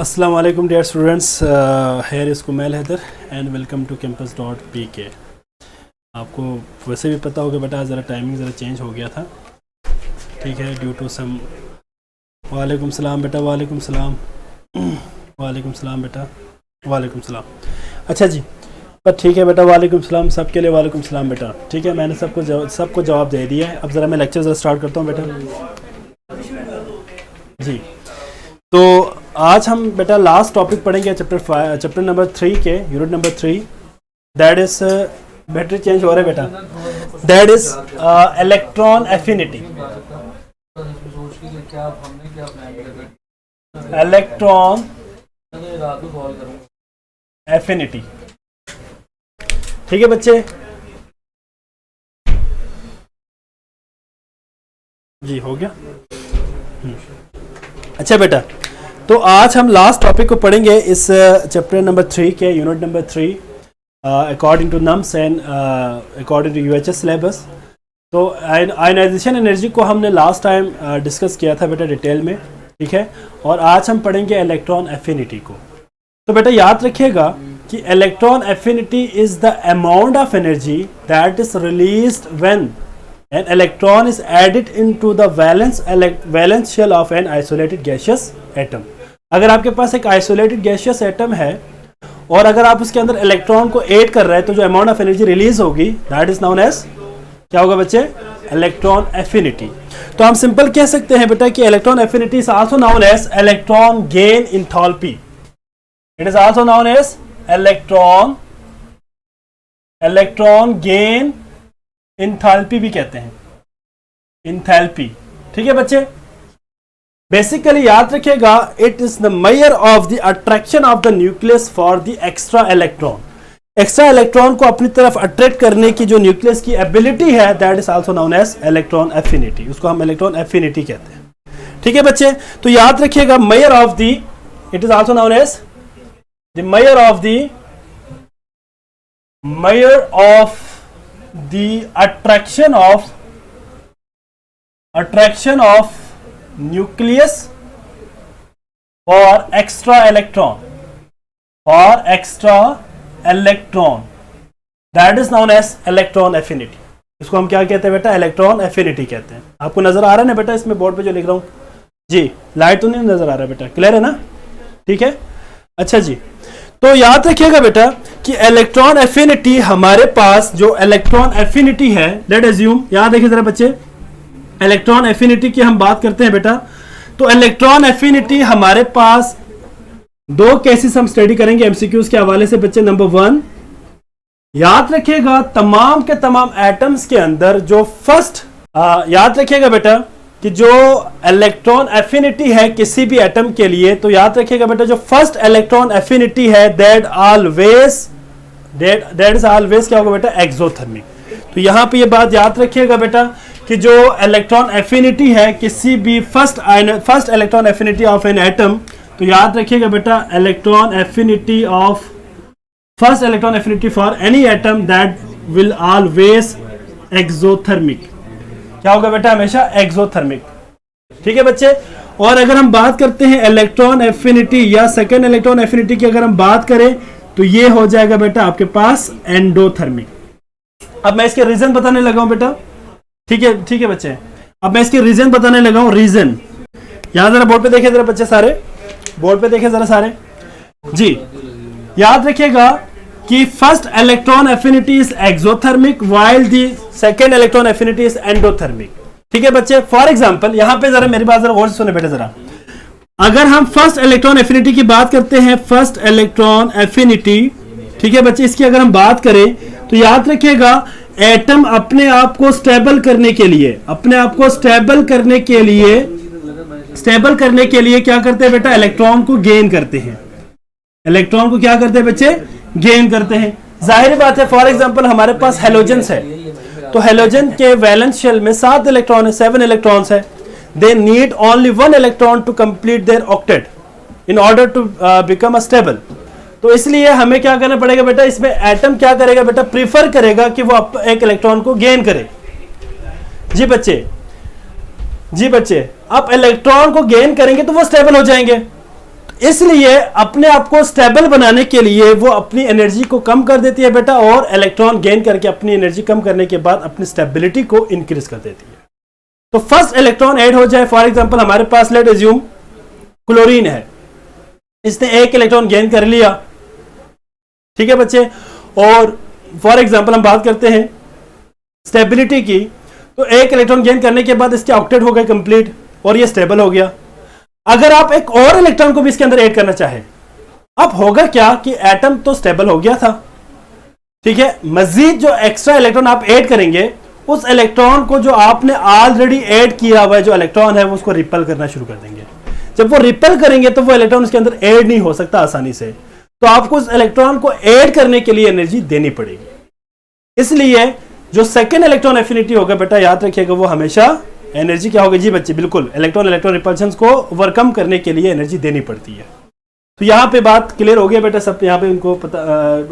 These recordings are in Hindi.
अस्सलाम वालेकुम dear students, here is Kumail Haider and welcome to campus.pk। आपको वैसे भी पता होगा बेटा, ज़रा टाइमिंग ज़रा चेंज हो गया था, ठीक है, ड्यू टू सम। वालेकुम सलाम बेटा, वालेकुम सलाम, वालेकुम सलाम बेटा, वालेकुम सलाम। अच्छा जी, पर ठीक है बेटा, वालेकुम सलाम सबके लिए, वालेकुम सलाम बेटा, ठीक है, मैंने सबको जवाब दे दिया है। अब ज़रा मैं लेक्चर ज़रा स्टार्ट करता हूँ बेटा जी। तो आज हम बेटा लास्ट टॉपिक पढ़ेंगे चैप्टर नंबर 3 के, unit number 3, that is battery change हो रहा है बेटा, that is electron affinity. Electron affinity, ठीक है बच्चे जी, हो गया। अच्छा बेटा, तो आज हम लास्ट टॉपिक को पढ़ेंगे इस चैप्टर नंबर 3 के, unit number 3, according to NUMS and according to UHS syllabus. तो आयनाइजेशन एनर्जी को हमने लास्ट टाइम डिस्कस किया था बेटा डिटेल में, ठीक है, और आज हम पढ़ेंगे इलेक्ट्रॉन एफिनिटी को। तो बेटा याद रखिएगा कि electron affinity is the amount of energy that is released when an electron is added into the valence shell of an isolated gaseous atom। अगर आपके पास एक आइसोलेटेड गैसियस एटम है और अगर आप उसके अंदर इलेक्ट्रॉन को ऐड कर रहे हैं तो जो अमाउंट ऑफ एनर्जी रिलीज होगी दैट इज नोन एज, क्या होगा बच्चे, इलेक्ट्रॉन एफिनिटी। तो हम सिंपल कह सकते हैं बेटा कि electron affinity is also known as electron gain enthalpy. It is also known as electron gain enthalpy भी कहते हैं, इंथैल्पी, ठीक है बच्चे। बेसिकली याद रखिएगा, it is the measure of the attraction of the nucleus for the extra electron. Extra electron को अपनी तरफ अट्रैक्ट करने की जो न्यूक्लियस की एबिलिटी है that is also known as electron affinity. उसको हम इलेक्ट्रॉन एफिनिटी कहते हैं, ठीक है बच्चे। तो याद रखिएगा, measure of the, it is also known as the measure of the attraction of nucleus for extra electron that is known as electron affinity। इसको हम क्या कहते हैं बेटा, इलेक्ट्रॉन एफिनिटी कहते हैं। आपको नजर आ रहा है ना बेटा इसमें बोर्ड पे जो लिख रहा हूं जी, लाइट तो नहीं नजर आ रहा है बेटा, क्लियर है ना, ठीक है। अच्छा जी, तो याद रखिएगा बेटा कि इलेक्ट्रॉन एफिनिटी, हमारे पास जो इलेक्ट्रॉन एफिनिटी है, लेट अज्यूम, याद रखिए जरा बच्चे, इलेक्ट्रॉन एफिनिटी की हम बात करते हैं बेटा। तो इलेक्ट्रॉन एफिनिटी हमारे पास दो केसेस हम स्टडी करेंगे एमसीक्यूज के हवाले से बच्चे। नंबर 1, याद रखिएगा तमाम के तमाम एटम्स के अंदर जो फर्स्ट, याद रखिएगा बेटा कि जो इलेक्ट्रॉन एफिनिटी है किसी भी एटम के लिए, तो याद रखिएगा बेटा जो फर्स्ट इलेक्ट्रॉन एफिनिटी है दैट इज ऑलवेज क्या होगा बेटा, एक्सोथर्मिक। तो यहां पे ये बात याद रखिएगा बेटा कि जो इलेक्ट्रॉन एफिनिटी है किसी भी first electron affinity of an atom, तो याद रखिएगा बेटा first electron affinity for any atom that will always exothermic, क्या होगा बेटा, हमेशा एक्सोथर्मिक, ठीक है बच्चे। और अगर हम बात करते हैं इलेक्ट्रॉन एफिनिटी या सेकेंड इलेक्ट्रॉन एफिनिटी की अगर हम बात करें तो ये हो जाएगा बेटा आपके पास एंडोथर्मिक। अब मैं इसके रीजन बताने लगा हूं बेटा, ठीक है बच्चे, अब मैं इसके रीजन बताने लगा हूं। रीजन यहां जरा बोर्ड पे देखे जरा बच्चे, सारे बोर्ड पे देखे जरा सारे जी। याद रखिएगा कि first electron affinity is exothermic while the second electron affinity is endothermic, ठीक है बच्चे। फॉर एग्जांपल यहां पे जरा मेरी बात जरा गौर से सुने बेटा जरा, अगर हम फर्स्ट इलेक्ट्रॉन एफिनिटी की बात करते हैं, फर्स्ट इलेक्ट्रॉन एफिनिटी, ठीक है बच्चे, इसकी अगर हम बात करें तो याद रखिएगा एटम अपने आप को स्टेबल करने के लिए क्या करते हैं बेटा, इलेक्ट्रॉन को गेन करते हैं। इलेक्ट्रॉन को क्या करते हैं बच्चे, गेन करते हैं। जाहिर बात है, फॉर एग्जांपल हमारे पास हेलोजेंस है, तो हेलोजन के वैलेंस शेल में 7 इलेक्ट्रॉन है, 7 इलेक्ट्रॉन्स है। They need only 1 electron to complete their octet in order to become a stable. तो इसलिए हमें क्या करना पड़ेगा बेटा, इसमें एटम क्या करेगा बेटा, प्रीफर करेगा कि वो एक इलेक्ट्रॉन को गेन करे। जी बच्चे, जी बच्चे, आप इलेक्ट्रॉन को गेन करेंगे तो वो स्टेबल हो जाएंगे। इसलिए अपने आप को स्टेबल बनाने के लिए वो अपनी एनर्जी को कम कर देती है बेटा, और इलेक्ट्रॉन गेन करके अपनी एनर्जी कम करने के बाद अपनी स्टेबिलिटी को इंक्रीज कर देती है। तो फर्स्ट इलेक्ट्रॉन ऐड हो जाए, फॉर एग्जांपल हमारे पास लेट अज्यूम क्लोरीन है, इसने एक इलेक्ट्रॉन गेन कर लिया, ठीक है बच्चे, और फॉर एग्जांपल हम बात करते हैं स्टेबिलिटी की, तो एक इलेक्ट्रॉन गेन करने के बाद इसके ऑक्टेट हो गए कंप्लीट और ये स्टेबल हो गया। अगर आप एक और इलेक्ट्रॉन को भी इसके अंदर ऐड करना चाहें, अब होगा क्या कि एटम तो स्टेबल हो गया था, ठीक है, मजीद जो एक्स्ट्रा इलेक्ट्रॉन आप ऐड करेंगे, उस इलेक्ट्रॉन को जो आपने ऑलरेडी ऐड किया हुआ है जो इलेक्ट्रॉन है वो उसको रिपेल करना शुरू कर देंगे। जब वो रिपेल करेंगे तो वो इलेक्ट्रॉन उसके अंदर ऐड नहीं हो सकता आसानी से, तो आपको उस इलेक्ट्रॉन को ऐड करने के लिए एनर्जी देनी पड़ेगी। इसलिए जो सेकेंड इलेक्ट्रॉन एफिनिटी होगा बेटा, याद रखिएगा, वो हमेशा एनर्जी क्या होगी जी बच्चे, बिल्कुल इलेक्ट्रॉन इलेक्ट्रॉन रिपल्शन को ओवरकम करने के लिए एनर्जी देनी पड़ती है। तो यहाँ पे बात क्लियर हो गया बेटा, सब यहाँ पे उनको पता,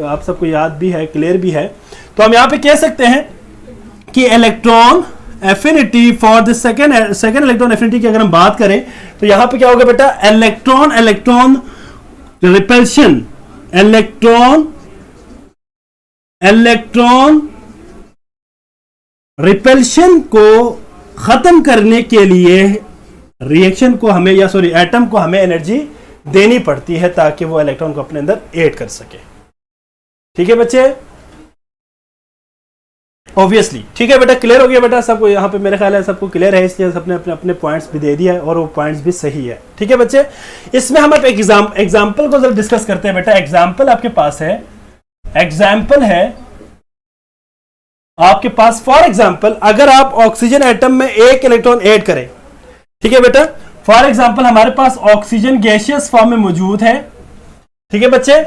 आप सबको याद भी है, क्लियर भी है। तो हम यहाँ पे कह सकते हैं कि electron affinity for the second electron affinity की अगर हम बात करें तो यहाँ पे क्या होगा बेटा, electron electron repulsion, electron repulsion को खत्म करने के लिए रिएक्शन को हमें एटम को हमें एनर्जी देनी पड़ती है ताकि वो इलेक्ट्रॉन को अपने अंदर ऐड कर सके। ठीक है बच्चे, ऑब्वियसली, ठीक है बेटा, क्लियर हो गया बेटा सबको, यहाँ पे मेरे ख्याल है सबको क्लियर है, इसलिए सबने अपने अपने पॉइंट्स भी दे दिया है और वो पॉइंट्स भी सही है। ठीक है बच्चे, इसमें हम एग्जाम्पल को जरा डिस्कस करते हैं बेटा। एग्जाम्पल आपके पास है, एग्जाम्पल है आपके पास, फॉर एग्जाम्पल अगर आप ऑक्सीजन एटम में एक इलेक्ट्रॉन ऐड करें, ठीक है बेटा, फॉर एग्जाम्पल हमारे पास ऑक्सीजन गैसियस फॉर्म में मौजूद है, ठीक है बच्चे,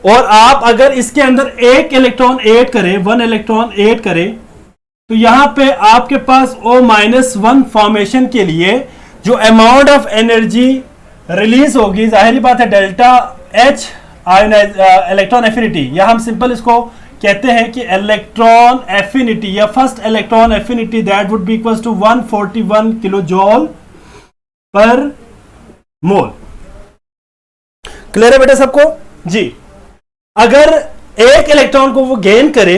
और आप अगर इसके अंदर एक इलेक्ट्रॉन ऐड करें, 1 इलेक्ट्रॉन ऐड करें, तो यहां पे आपके पास O-1 फॉर्मेशन के लिए जो अमाउंट ऑफ एनर्जी रिलीज होगी, जाहिर बात है डेल्टा H इलेक्ट्रॉन एफिनिटी, या हम सिंपल इसको कहते हैं कि इलेक्ट्रॉन एफिनिटी या first electron affinity that would be equals to 141 kilo joule per mole. Clear है बेटा सबको जी। अगर एक इलेक्ट्रॉन को वो गेन करे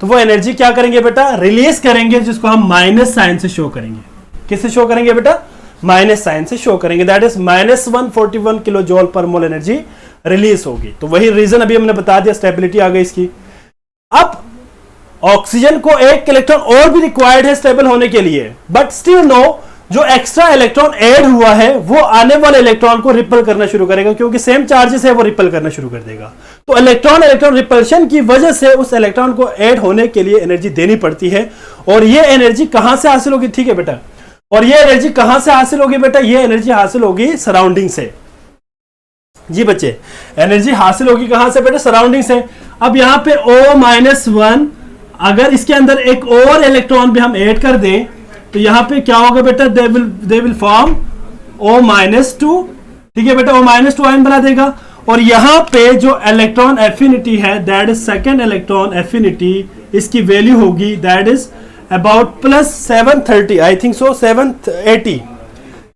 तो वो एनर्जी क्या करेंगे बेटा, रिलीज करेंगे, जिसको हम माइनस साइन से शो करेंगे। किससे शो करेंगे बेटा, माइनस साइन से शो करेंगे, that is minus 141 kilo joule per mole energy release होगी। तो वही रीजन अभी हमने बता दिया, स्टेबिलिटी आ गई इसकी। अब ऑक्सीजन को एक इलेक्ट्रॉन और भी रिक्वायर्ड है स्टेबल होने के लिए, बट स्टिल नो जो एक्स्ट्रा इलेक्ट्रॉन ऐड हुआ है वो आने वाले इलेक्ट्रॉन को रिपेल करना शुरू करेगा, क्योंकि सेम चार्जेस है, वो रिपेल करना शुरू कर देगा। तो इलेक्ट्रॉन रिपल्शन की वजह से उस इलेक्ट्रॉन को ऐड होने के लिए एनर्जी देनी पड़ती है, और ये एनर्जी कहां से हासिल होगी, ठीक है बेटा, और ये एनर्जी कहां से हासिल होगी बेटा, ये एनर्जी हासिल होगी सराउंडिंग से। जी बच्चे, एनर्जी हासिल होगी कहां से बेटा, सराउंडिंग से। अब यहां पे O-1, अगर इसके अंदर एक और इलेक्ट्रॉन भी हम ऐड कर दें तो यहां पे क्या होगा बेटा, दे विल फॉर्म O-2, ठीक है बेटा, O-2 आयन बना देगा। और यहां पे जो इलेक्ट्रॉन एफिनिटी है that is second electron affinity, इसकी वैल्यू होगी that is about plus 730, I think so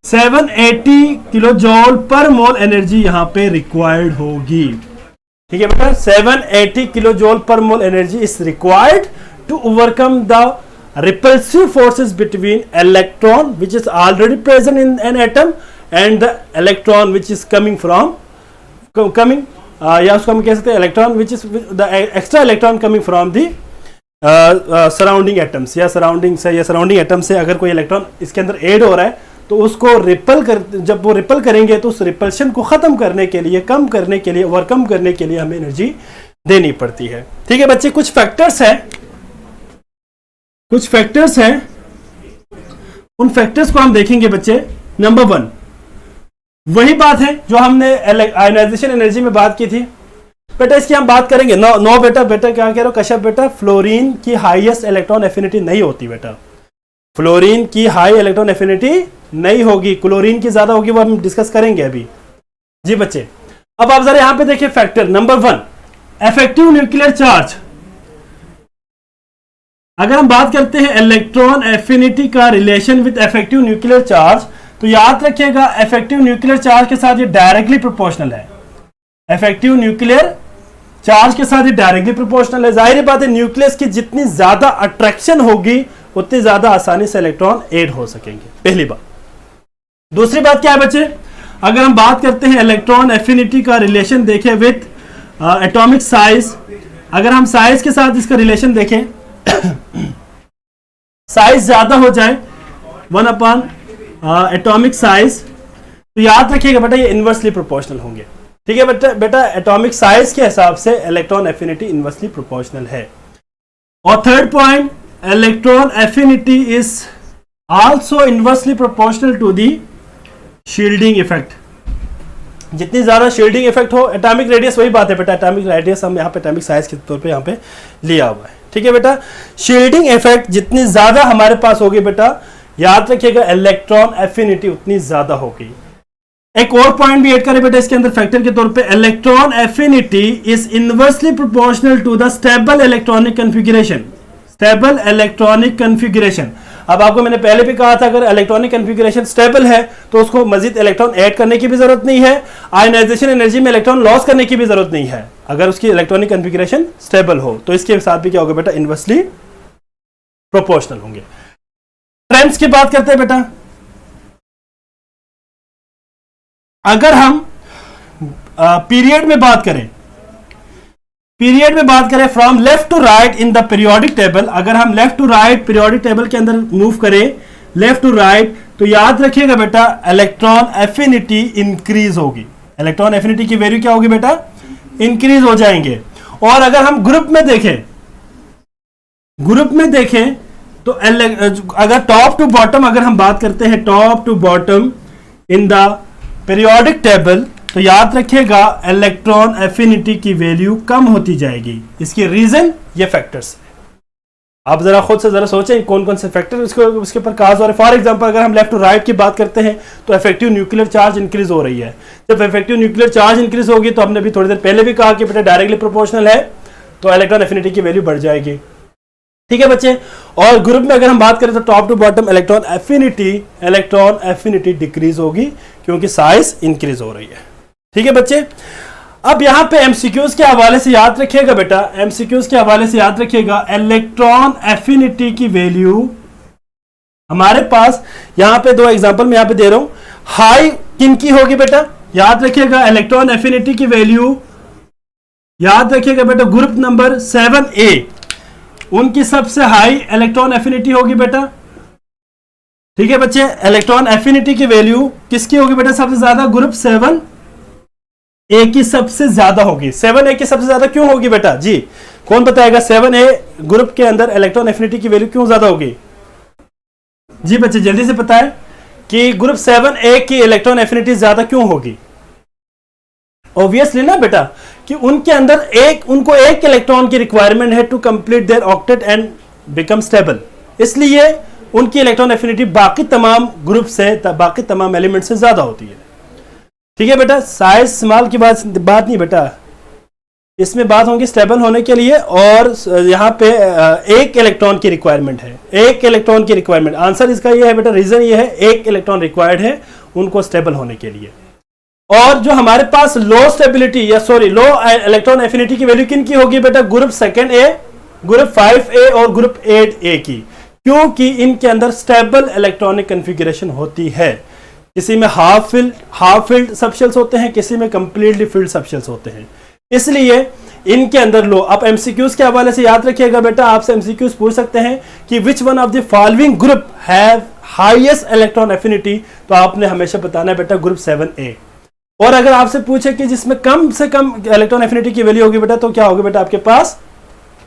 780 kilo joule per mole energy यहां पे रिक्वायर्ड होगी। ठीक है बेटा, 780 kilo joule per mole energy is required to overcome the repulsive forces between electron which is already present in an atom and the electron which is coming या उसको हम कह सकते हैं electron which is the extra electron coming from the surrounding atoms, या सराउंडिंग से, या सराउंडिंग एटम से अगर कोई इलेक्ट्रॉन इसके अंदर ऐड हो रहा है तो उसको रिपल कर, जब वो रिपल करेंगे तो उस रिपल्शन को खत्म करने के लिए, कम करने के लिए, ओवरकम करने के लिए हमें एनर्जी देनी पड़ती है। ठीक है बच्चे, कुछ फैक्टर्स हैं, उन फैक्टर्स को हम देखेंगे बच्चे। नंबर 1, वही बात है जो हमने आयोनाइजेशन एनर्जी में बात की थी बेटा, इसकी हम बात करेंगे। नो बेटा क्या कह रहे हो कश्यप बेटा, फ्लोरीन की हाईएस्ट इलेक्ट्रॉन एफिनिटी नहीं होती बेटा, फ्लोरीन की हाई इलेक्ट्रॉन एफिनिटी नहीं होगी, क्लोरीन की ज्यादा होगी, वो हम डिस्कस करेंगे अभी। जी बच्चे, अब आप जरा यहां पे देखिए factor number 1, effective nuclear charge. अगर हम बात करते हैं इलेक्ट्रॉन एफिनिटी का relation with effective nuclear charge, तो याद रखिएगा इफेक्टिव न्यूक्लियर चार्ज के साथ ये डायरेक्टली प्रोपोर्शनल है। इफेक्टिव न्यूक्लियर चार्ज के साथ ये डायरेक्टली प्रोपोर्शनल है। जाहिर बात है न्यूक्लियस की जितनी ज्यादा अट्रैक्शन होगी उतनी ज्यादा आसानी से इलेक्ट्रॉन ऐड हो सकेंगे, पहली बात। दूसरी बात क्या है बच्चे, अगर हम बात करते हैं इलेक्ट्रॉन एफिनिटी का रिलेशन देखें विथ एटॉमिक साइज, अगर हम साइज के साथ इसका रिलेशन देखें साइज ज्यादा हो जाए 1 एटॉमिक साइज, तो याद रखिएगा बेटा ये इनवर्सली प्रोपोर्शनल होंगे। ठीक है बेटा एटॉमिक साइज के हिसाब से इलेक्ट्रॉन एफिनिटी इनवर्सली प्रोपोर्शनल है। और third point, electron affinity is also inversely proportional to the shielding effect. जितनी ज्यादा शील्डिंग इफेक्ट हो, एटॉमिक रेडियस वही बात है बेटा, एटॉमिक रेडियस हम यहाँ पे एटॉमिक साइज के तौर पे यहाँ पे लिया हुआ है। ठीक है बेटा, शील्डिंग इफेक्ट जितनी ज्यादा हमारे पास होगी बेटा, याद रखिएगा इलेक्ट्रॉन एफिनिटी उतनी ज्यादा होगी। एक और पॉइंट भी ऐड करें बेटा इसके अंदर फैक्टर के तौर पे, electron affinity is inversely proportional to the stable electronic configuration. Stable electronic configuration, अब आपको मैंने पहले भी कहा था अगर इलेक्ट्रॉनिक कॉन्फ़िगरेशन स्टेबल है तो उसको मजीद इलेक्ट्रॉन ऐड करने की भी जरूरत नहीं है, आयनाइजेशन एनर्जी में इलेक्ट्रॉन लॉस करने की भी जरूरत नहीं है अगर उसकी इलेक्ट्रॉनिक कॉन्फ़िगरेशन स्टेबल हो। तो इसके साथ भी क्या होगा बेटा, इनवर्सली प्रोपोर्शनल होंगे। ट्रेंड्स की बात करते हैं बेटा, अगर हम पीरियड में बात करें, from left to right in the periodic table, अगर हम left to right periodic table के अंदर मूव करें लेफ्ट टू राइट, तो याद रखिएगा बेटा इलेक्ट्रॉन एफिनिटी इंक्रीज होगी। इलेक्ट्रॉन एफिनिटी की वैल्यू क्या होगी बेटा, इंक्रीज हो जाएंगे। और अगर हम ग्रुप में देखें तो अगर टॉप टू बॉटम अगर हम बात करते हैं top to bottom in the periodic table, तो याद रखिएगा इलेक्ट्रॉन एफिनिटी की वैल्यू कम होती जाएगी। इसकी रीजन ये फैक्टर्स, आप जरा खुद से जरा सोचें कौन कौन से फैक्टर उसके ऊपर काज हो रहे हैं। फॉर एग्जांपल अगर हम लेफ्ट टू राइट की बात करते हैं तो इफेक्टिव न्यूक्लियर चार्ज इंक्रीज हो रही है। जब इफेक्टिव न्यूक्लियर चार्ज इंक्रीज होगी तो हमने भी थोड़ी देर पहले भी कहा कि बेटा डायरेक्टली प्रोपोर्शनल है तो इलेक्ट्रॉन एफिनिटी की वैल्यू बढ़ जाएगी। ठीक है बच्चे, और ग्रुप में अगर हम बात करें तो top to bottom electron affinity decrease होगी क्योंकि साइज इंक्रीज हो रही है। ठीक है बच्चे, अब यहां पे एमसीक्यूज के हवाले से याद रखिएगा बेटा, एमसीक्यूज के हवाले से याद रखिएगा इलेक्ट्रॉन एफिनिटी की वैल्यू हमारे पास यहां पे दो एग्जांपल मैं यहां पे दे रहा हूं। हाई किन की होगी बेटा, याद रखिएगा इलेक्ट्रॉन एफिनिटी की वैल्यू, याद रखिएगा बेटा ग्रुप नंबर 7A उनकी सबसे हाई इलेक्ट्रॉन एफिनिटी होगी बेटा। ठीक है बच्चे, इलेक्ट्रॉन एफिनिटी की वैल्यू किसकी होगी बेटा सबसे ज्यादा, ग्रुप 7A की सबसे ज्यादा होगी। 7A की सबसे ज्यादा क्यों होगी बेटा, जी कौन बताएगा 7A ग्रुप के अंदर इलेक्ट्रॉन एफिनिटी की वैल्यू क्यों ज्यादा होगी? जी बच्चे जल्दी से बताएं कि ग्रुप 7A की इलेक्ट्रॉन एफिनिटी ज्यादा क्यों होगी? ऑब्वियसली ना बेटा कि उनके अंदर उनको एक इलेक्ट्रॉन की रिक्वायरमेंट है to complete their octet and become stable, इसलिए उनकी इलेक्ट्रॉन एफिनिटी बाकी तमाम ग्रुप से, बाकी तमाम एलिमेंट से ज्यादा होती है। ठीक है बेटा, साइज स्मॉल की बात नहीं बेटा, इसमें बात होगी स्टेबल होने के लिए और यहाँ पे एक इलेक्ट्रॉन की रिक्वायरमेंट है, एक इलेक्ट्रॉन की रिक्वायरमेंट। आंसर इसका ये है बेटा, रीजन ये है एक इलेक्ट्रॉन रिक्वायर्ड है उनको स्टेबल होने के लिए। और जो हमारे पास लो स्टेबिलिटी या लो इलेक्ट्रॉन एफिनिटी की वैल्यू किन की होगी बेटा, ग्रुप 2A, ग्रुप 5A और ग्रुप 8A की, क्योंकि इनके अंदर स्टेबल इलेक्ट्रॉनिक कॉन्फ़िगरेशन होती है। किसी में हाफ फिल्ड सबशेल्स होते हैं, किसी में कंप्लीटली फिल्ड सबशेल्स होते हैं, इसलिए इनके अंदर लो। आप एमसीक्यूज के हवाले से याद रखिएगा बेटा, आपसे एमसीक्यूज पूछ सकते हैं कि विच one of the following group have highest electron affinity, तो आपने हमेशा बताना है बेटा ग्रुप 7A। और अगर आपसे पूछे कि जिसमें कम से कम इलेक्ट्रॉन एफिनिटी की वैल्यू होगी बेटा, तो क्या होगी बेटा आपके पास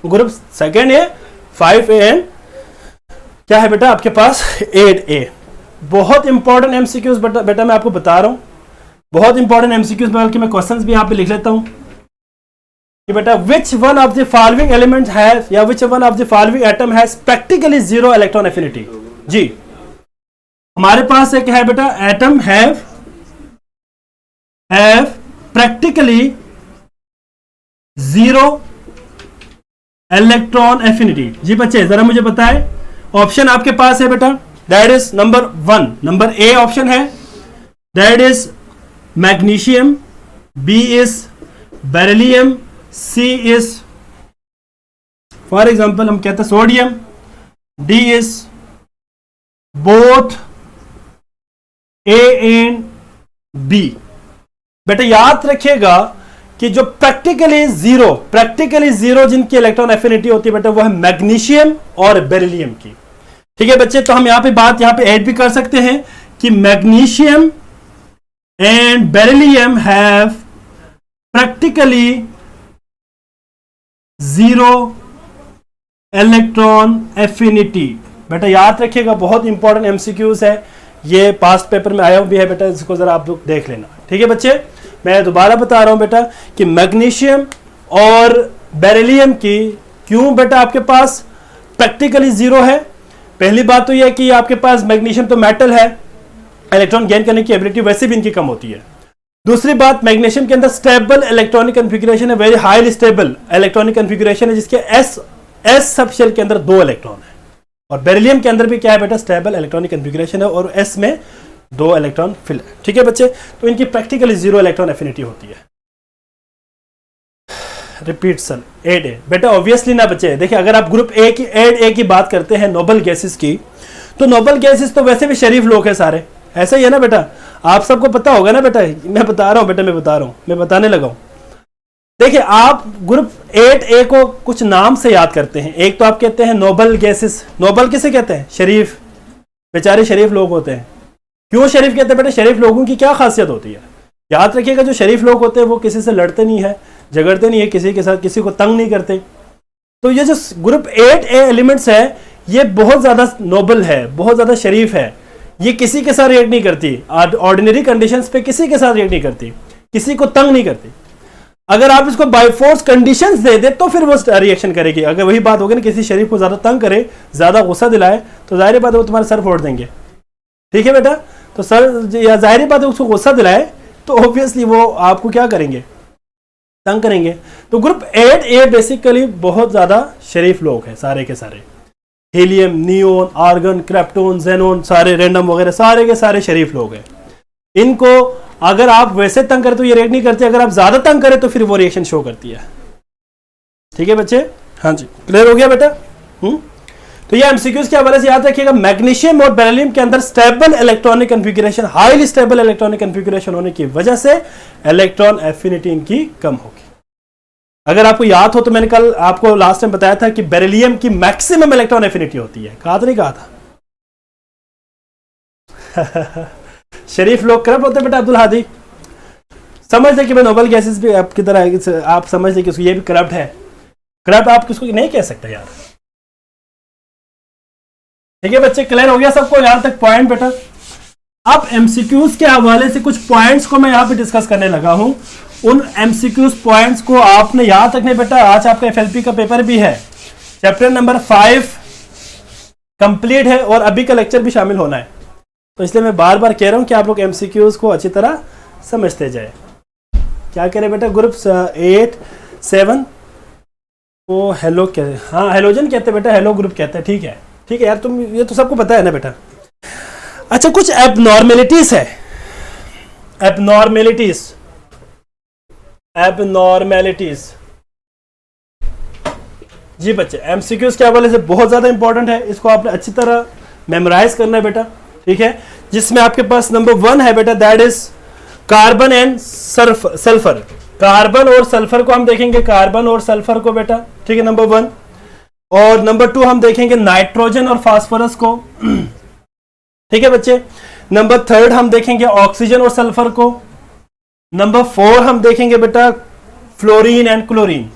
ग्रुप 2A, 5A एंड क्या है बेटा आपके पास 8A। बहुत इंपॉर्टेंट एमसीक्यूज बेटा मैं आपको बता रहा हूं, बहुत इंपॉर्टेंट एमसीक्यूज, बल्कि मैं क्वेश्चंस भी यहां पे लिख लेता हूं कि बेटा which one of the following element have या which one of the following atom has practically zero electron affinity. जी हमारे पास एक है बेटा atom have practically zero electron affinity. जी बच्चे जरा मुझे बताएं, ऑप्शन आपके पास है बेटा, that is number 1, number A option है, that is magnesium, B is beryllium, C is for example हम कहते हैं sodium, D is both A and B. बेटा याद रखिएगा कि जो प्रैक्टिकली जीरो जिनकी इलेक्ट्रॉन एफिनिटी होती है बेटा वो है मैग्नीशियम और बेरिलियम की। ठीक है बच्चे, तो हम यहां पे बात यहां पे ऐड भी कर सकते हैं कि magnesium and beryllium have practically zero electron affinity. बेटा याद रखिएगा, बहुत इंपॉर्टेंट एमसीक्यूज है, ये पास्ट पेपर में आया भी है बेटा, इसको जरा आप लोग देख लेना। ठीक है बच्चे, मैं दोबारा बता रहा हूं बेटा कि मैग्नीशियम और बेरिलियम की क्यों बेटा आपके पास प्रैक्टिकली जीरो है। पहली बात तो यह है कि आपके पास मैग्नीशियम तो मेटल है, इलेक्ट्रॉन गेन करने की एबिलिटी वैसे भी इनकी कम होती है। दूसरी बात, मैग्नीशियम के अंदर स्टेबल इलेक्ट्रॉनिक कॉन्फ़िगरेशन है, very highly stable electronic configuration है, जिसके एस सब शेल के अंदर 2 इलेक्ट्रॉन है। और बेरिलियम के अंदर भी क्या है बेटा, स्टेबल इलेक्ट्रॉनिक कॉन्फ़िगरेशन है और एस में 2 इलेक्ट्रॉन फिल है। ठीक है बच्चे, तो इनकी प्रैक्टिकली जीरो इलेक्ट्रॉन एफिनिटी होती है। रिपीट सन 8A बेटा ऑब्वियसली ना बच्चे, देखिए अगर आप ग्रुप ए की 8A की बात करते हैं नोबल गैसेस की, तो नोबल गैसेस तो वैसे भी शरीफ लोग हैं सारे, ऐसा ही है ना बेटा, आप सबको पता होगा ना बेटा, मैं बता रहा हूं बेटा, मैं बताने लगा हूं। देखिए आप ग्रुप 8A को कुछ नाम से याद करते हैं। एक तो आप कहते हैं नोबल गैसेस, नोबल किसे कहते हैं, शरीफ, बेचारे शरीफ लोग होते हैं। क्यों शरीफ कहते हैं बेटा, शरीफ लोगों की क्या खासियत होती है, याद रखिएगा जो शरीफ लोग होते हैं वो किसी से लड़ते नहीं है, झगड़ते नहीं है, किसी के साथ किसी को तंग नहीं करते। तो ये जो ग्रुप 8A एलिमेंट्स है ये बहुत ज्यादा नोबल है, बहुत ज्यादा शरीफ है, ये किसी के साथ रिएक्ट नहीं करती, ऑर्डिनरी कंडीशंस पे किसी के साथ रिएक्ट नहीं करती, किसी को तंग नहीं करती। अगर आप इसको बाय फोर्स कंडीशंस दे दे तो फिर वो रिएक्शन करेगी। अगर वही बात होगी ना, किसी शरीफ को ज्यादा तंग करे, ज्यादा गुस्सा दिलाए, तो जाहिर बात है वो तुम्हारे सर फोड़ देंगे। ठीक है बेटा, तो सर या जाहिर बात है उसको गुस्सा दिलाए तो ऑब्वियसली वो आपको क्या करेंगे, तंग करेंगे। तो ग्रुप 8A बेसिकली बहुत ज्यादा शरीफ लोग हैं सारे के सारे, helium, neon, argon, krypton, xenon, सारे रैंडम वगैरह सारे के सारे शरीफ लोग हैं। इनको अगर आप वैसे तंग करें तो ये रिएक्ट नहीं करते, अगर आप ज्यादा तंग करें तो फिर वो रिएक्शन शो करती है। ठीक है बच्चे, हाँ जी, क्लियर हो गया बेटा। तो ये एमसीक्यूज के हवाले से याद रखिएगा, मैग्नीशियम और बेरिलियम के अंदर stable electronic configuration, highly stable electronic configuration होने की वजह से इलेक्ट्रॉन एफिनिटी इनकी कम होगी। अगर आपको याद हो तो मैंने कल आपको लास्ट टाइम बताया था कि बेरिलियम की मैक्सिमम इलेक्ट्रॉन एफिनिटी होती है, कहा तो नहीं कहा था। शरीफ लोग करप्ट होते बेटा, अब्दुल हादी समझ ले कि मैं नोबल गैसेस भी आपकी तरह, आप समझ ले कि ये भी करप्ट है। करप्ट आप किसको नहीं कह सकते यार। ठीक है बच्चे, क्लियर हो गया सबको यहां तक पॉइंट बेटा। अब एमसीक्यूज के हवाले से कुछ पॉइंट्स को मैं यहां पे डिस्कस करने लगा हूं। उन एमसीक्यूज पॉइंट्स को आपने याद रखने बेटा, आज आपका एफएलपी का पेपर भी है, चैप्टर नंबर 5 कंप्लीट है और अभी का लेक्चर भी शामिल होना है, तो इसलिए मैं बार बार कह रहा हूं कि आप लोग एमसीक्यूज को अच्छी तरह समझते जाए। क्या करें बेटा, ग्रुप 8, 7 वो हेलो कहते, हाँ हेलोजन कहते हैं बेटा, हेलो ग्रुप कहते हैं। ठीक है यार, तुम ये तो सबको पता है ना बेटा। अच्छा, कुछ एबनॉर्मेलिटीज है, एबनॉर्मेलिटीज जी बच्चे, एमसीक्यूज के हवाले से बहुत ज्यादा इंपॉर्टेंट है, इसको आपने अच्छी तरह मेमोराइज करना है बेटा। ठीक है, जिसमें आपके पास नंबर 1 है बेटा, that is carbon and sulphur. Carbon और सल्फर को हम देखेंगे, कार्बन और सल्फर को बेटा, ठीक है, नंबर 1। और नंबर 2 हम देखेंगे नाइट्रोजन और फास्फोरस को। ठीक है बच्चे। नंबर 3 हम देखेंगे ऑक्सीजन और सल्फर को। नंबर 4 हम देखेंगे बेटा फ्लोरीन एंड क्लोरीन।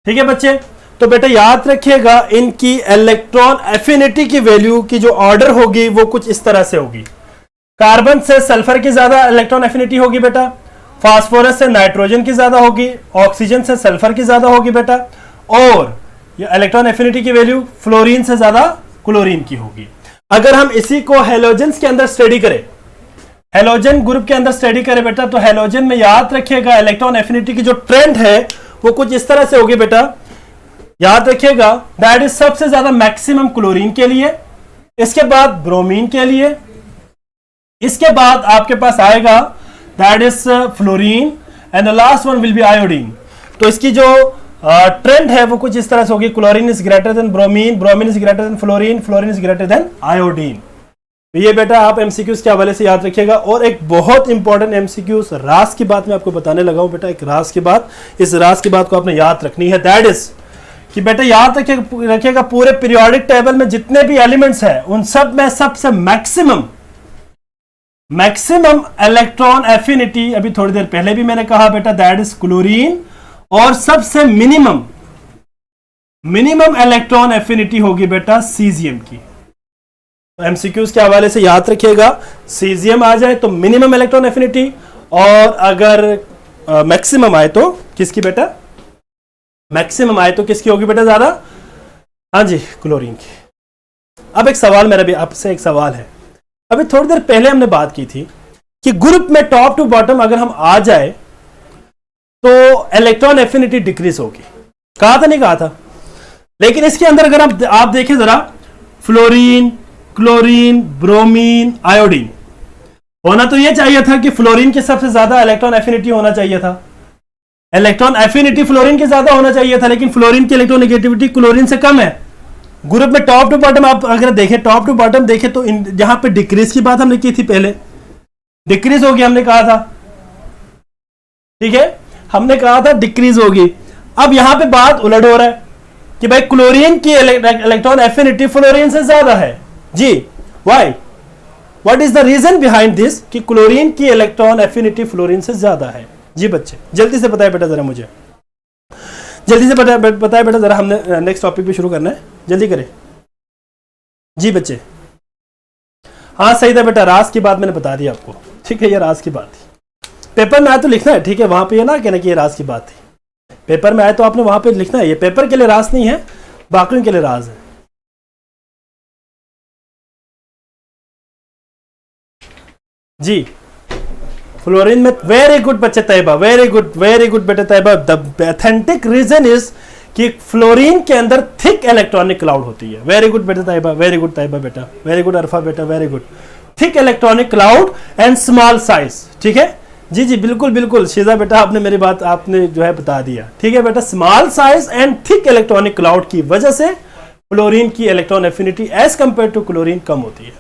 ठीक है बच्चे, तो बेटा याद रखिएगा इनकी इलेक्ट्रॉन एफिनिटी की वैल्यू की जो ऑर्डर होगी वो कुछ इस तरह से होगी। कार्बन से सल्फर की ज्यादा इलेक्ट्रॉन एफिनिटी होगी बेटा, फास्फोरस से नाइट्रोजन की ज्यादा होगी, ऑक्सीजन से सल्फर की ज्यादा होगी बेटा, और ये इलेक्ट्रॉन एफिनिटी की वैल्यू फ्लोरीन से ज्यादा क्लोरीन की होगी। अगर हम इसी को हेलोजन के अंदर स्टडी करें, हेलोजन ग्रुप के अंदर स्टडी करें बेटा, तो हेलोजन में याद रखिएगा इलेक्ट्रॉन एफिनिटी की जो ट्रेंड है वो कुछ इस तरह से होगी बेटा। याद रखिएगा दैट इज सबसे ज्यादा मैक्सिमम क्लोरीन के लिए, इसके बाद ब्रोमीन के लिए, इसके बाद आपके पास आएगा that is fluorine and the last one will be iodine. तो इसकी जो ट्रेंड है वो कुछ इस तरह से होगी, chlorine is greater than bromine, bromine is greater than fluorine, fluorine is greater than iodine. तो ये बेटा आप एमसीक्यूज के हवाले से याद रखिएगा। और एक बहुत इंपॉर्टेंट एमसीक्यूज रास की बात मैं आपको बताने लगा हूं बेटा, एक रास की बात, इस रास की बात को आपने याद रखनी है। दैट इज कि बेटा याद रखिएगा पूरे पीरियोडिक टेबल में जितने भी एलिमेंट्स हैं उन सब में सबसे मैक्सिमम इलेक्ट्रॉन एफिनिटी, अभी थोड़ी देर पहले भी मैंने कहा बेटा, दैट इज क्लोरीन। और सबसे मिनिमम इलेक्ट्रॉन एफिनिटी होगी बेटा सीजियम की। तो एमसीक्यूज के हवाले से याद रखिएगा, सीजियम आ जाए तो मिनिमम इलेक्ट्रॉन एफिनिटी, और अगर मैक्सिमम आए तो किसकी बेटा, मैक्सिमम आए तो किसकी होगी बेटा ज्यादा, हाँ जी क्लोरीन की। अब एक सवाल, मेरा भी आपसे एक सवाल है, अभी थोड़ी देर पहले हमने बात की थी कि ग्रुप में टॉप टू बॉटम अगर हम आ जाए तो इलेक्ट्रॉन एफिनिटी डिक्रीज होगी, कहा था नहीं कहा था? लेकिन इसके अंदर अगर आप देखें जरा, फ्लोरीन, क्लोरीन, ब्रोमीन, आयोडीन, होना तो यह चाहिए था कि फ्लोरीन के सबसे ज्यादा इलेक्ट्रॉन एफिनिटी होना चाहिए था, इलेक्ट्रॉन एफिनिटी फ्लोरीन के ज्यादा होना चाहिए था, लेकिन फ्लोरीन की इलेक्ट्रॉन नेगेटिविटी क्लोरीन से कम है। ग्रुप में टॉप टू बॉटम आप अगर देखें, टॉप टू बॉटम देखें तो यहां पे डिक्रीज की बात हमने की थी, पहले डिक्रीज होगी हमने कहा था, ठीक है, हमने कहा था डिक्रीज होगी। अब यहां पे बात उलट हो रहा है कि भाई क्लोरीन की इलेक्ट्रॉन एफिनिटी फ्लोरीन से ज्यादा है जी। Why, what is the reason behind this कि क्लोरीन की इलेक्ट्रॉन एफिनिटी फ्लोरीन से ज्यादा है? जी बच्चे जल्दी से बताए बेटा जरा, मुझे जल्दी से बताए बेटा जरा, हमने नेक्स्ट टॉपिक भी शुरू करना है, जल्दी करें जी बच्चे। हाँ सही था बेटा, रास की बात मैंने बता दी आपको, ठीक है, ये रास की बात थी, पेपर में आए तो लिखना है, ठीक है, वहां पे ये ना कहना कि ये रास की बात थी, पेपर में आए तो आपने वहां पे लिखना है, ये पेपर के लिए रास नहीं है, बाकियों के लिए राज है जी। फ्लोरीन में वेरी गुड बच्चे तैयबा, वेरी गुड बेटे Tayyaba. The authentic reason is कि फ्लोरीन के अंदर थिक इलेक्ट्रॉनिक क्लाउड होती है। वेरी गुड बेटा तैयबा, वेरी गुड तैयबा बेटा, वेरी गुड अरफा बेटा, very good. Thick electronic cloud and small size, ठीक है जी जी, बिल्कुल शीजा बेटा, आपने मेरी बात आपने जो है बता दिया, ठीक है बेटा। Small size and thick electronic cloud की वजह से फ्लोरीन की electron affinity as compare to chlorine कम होती है।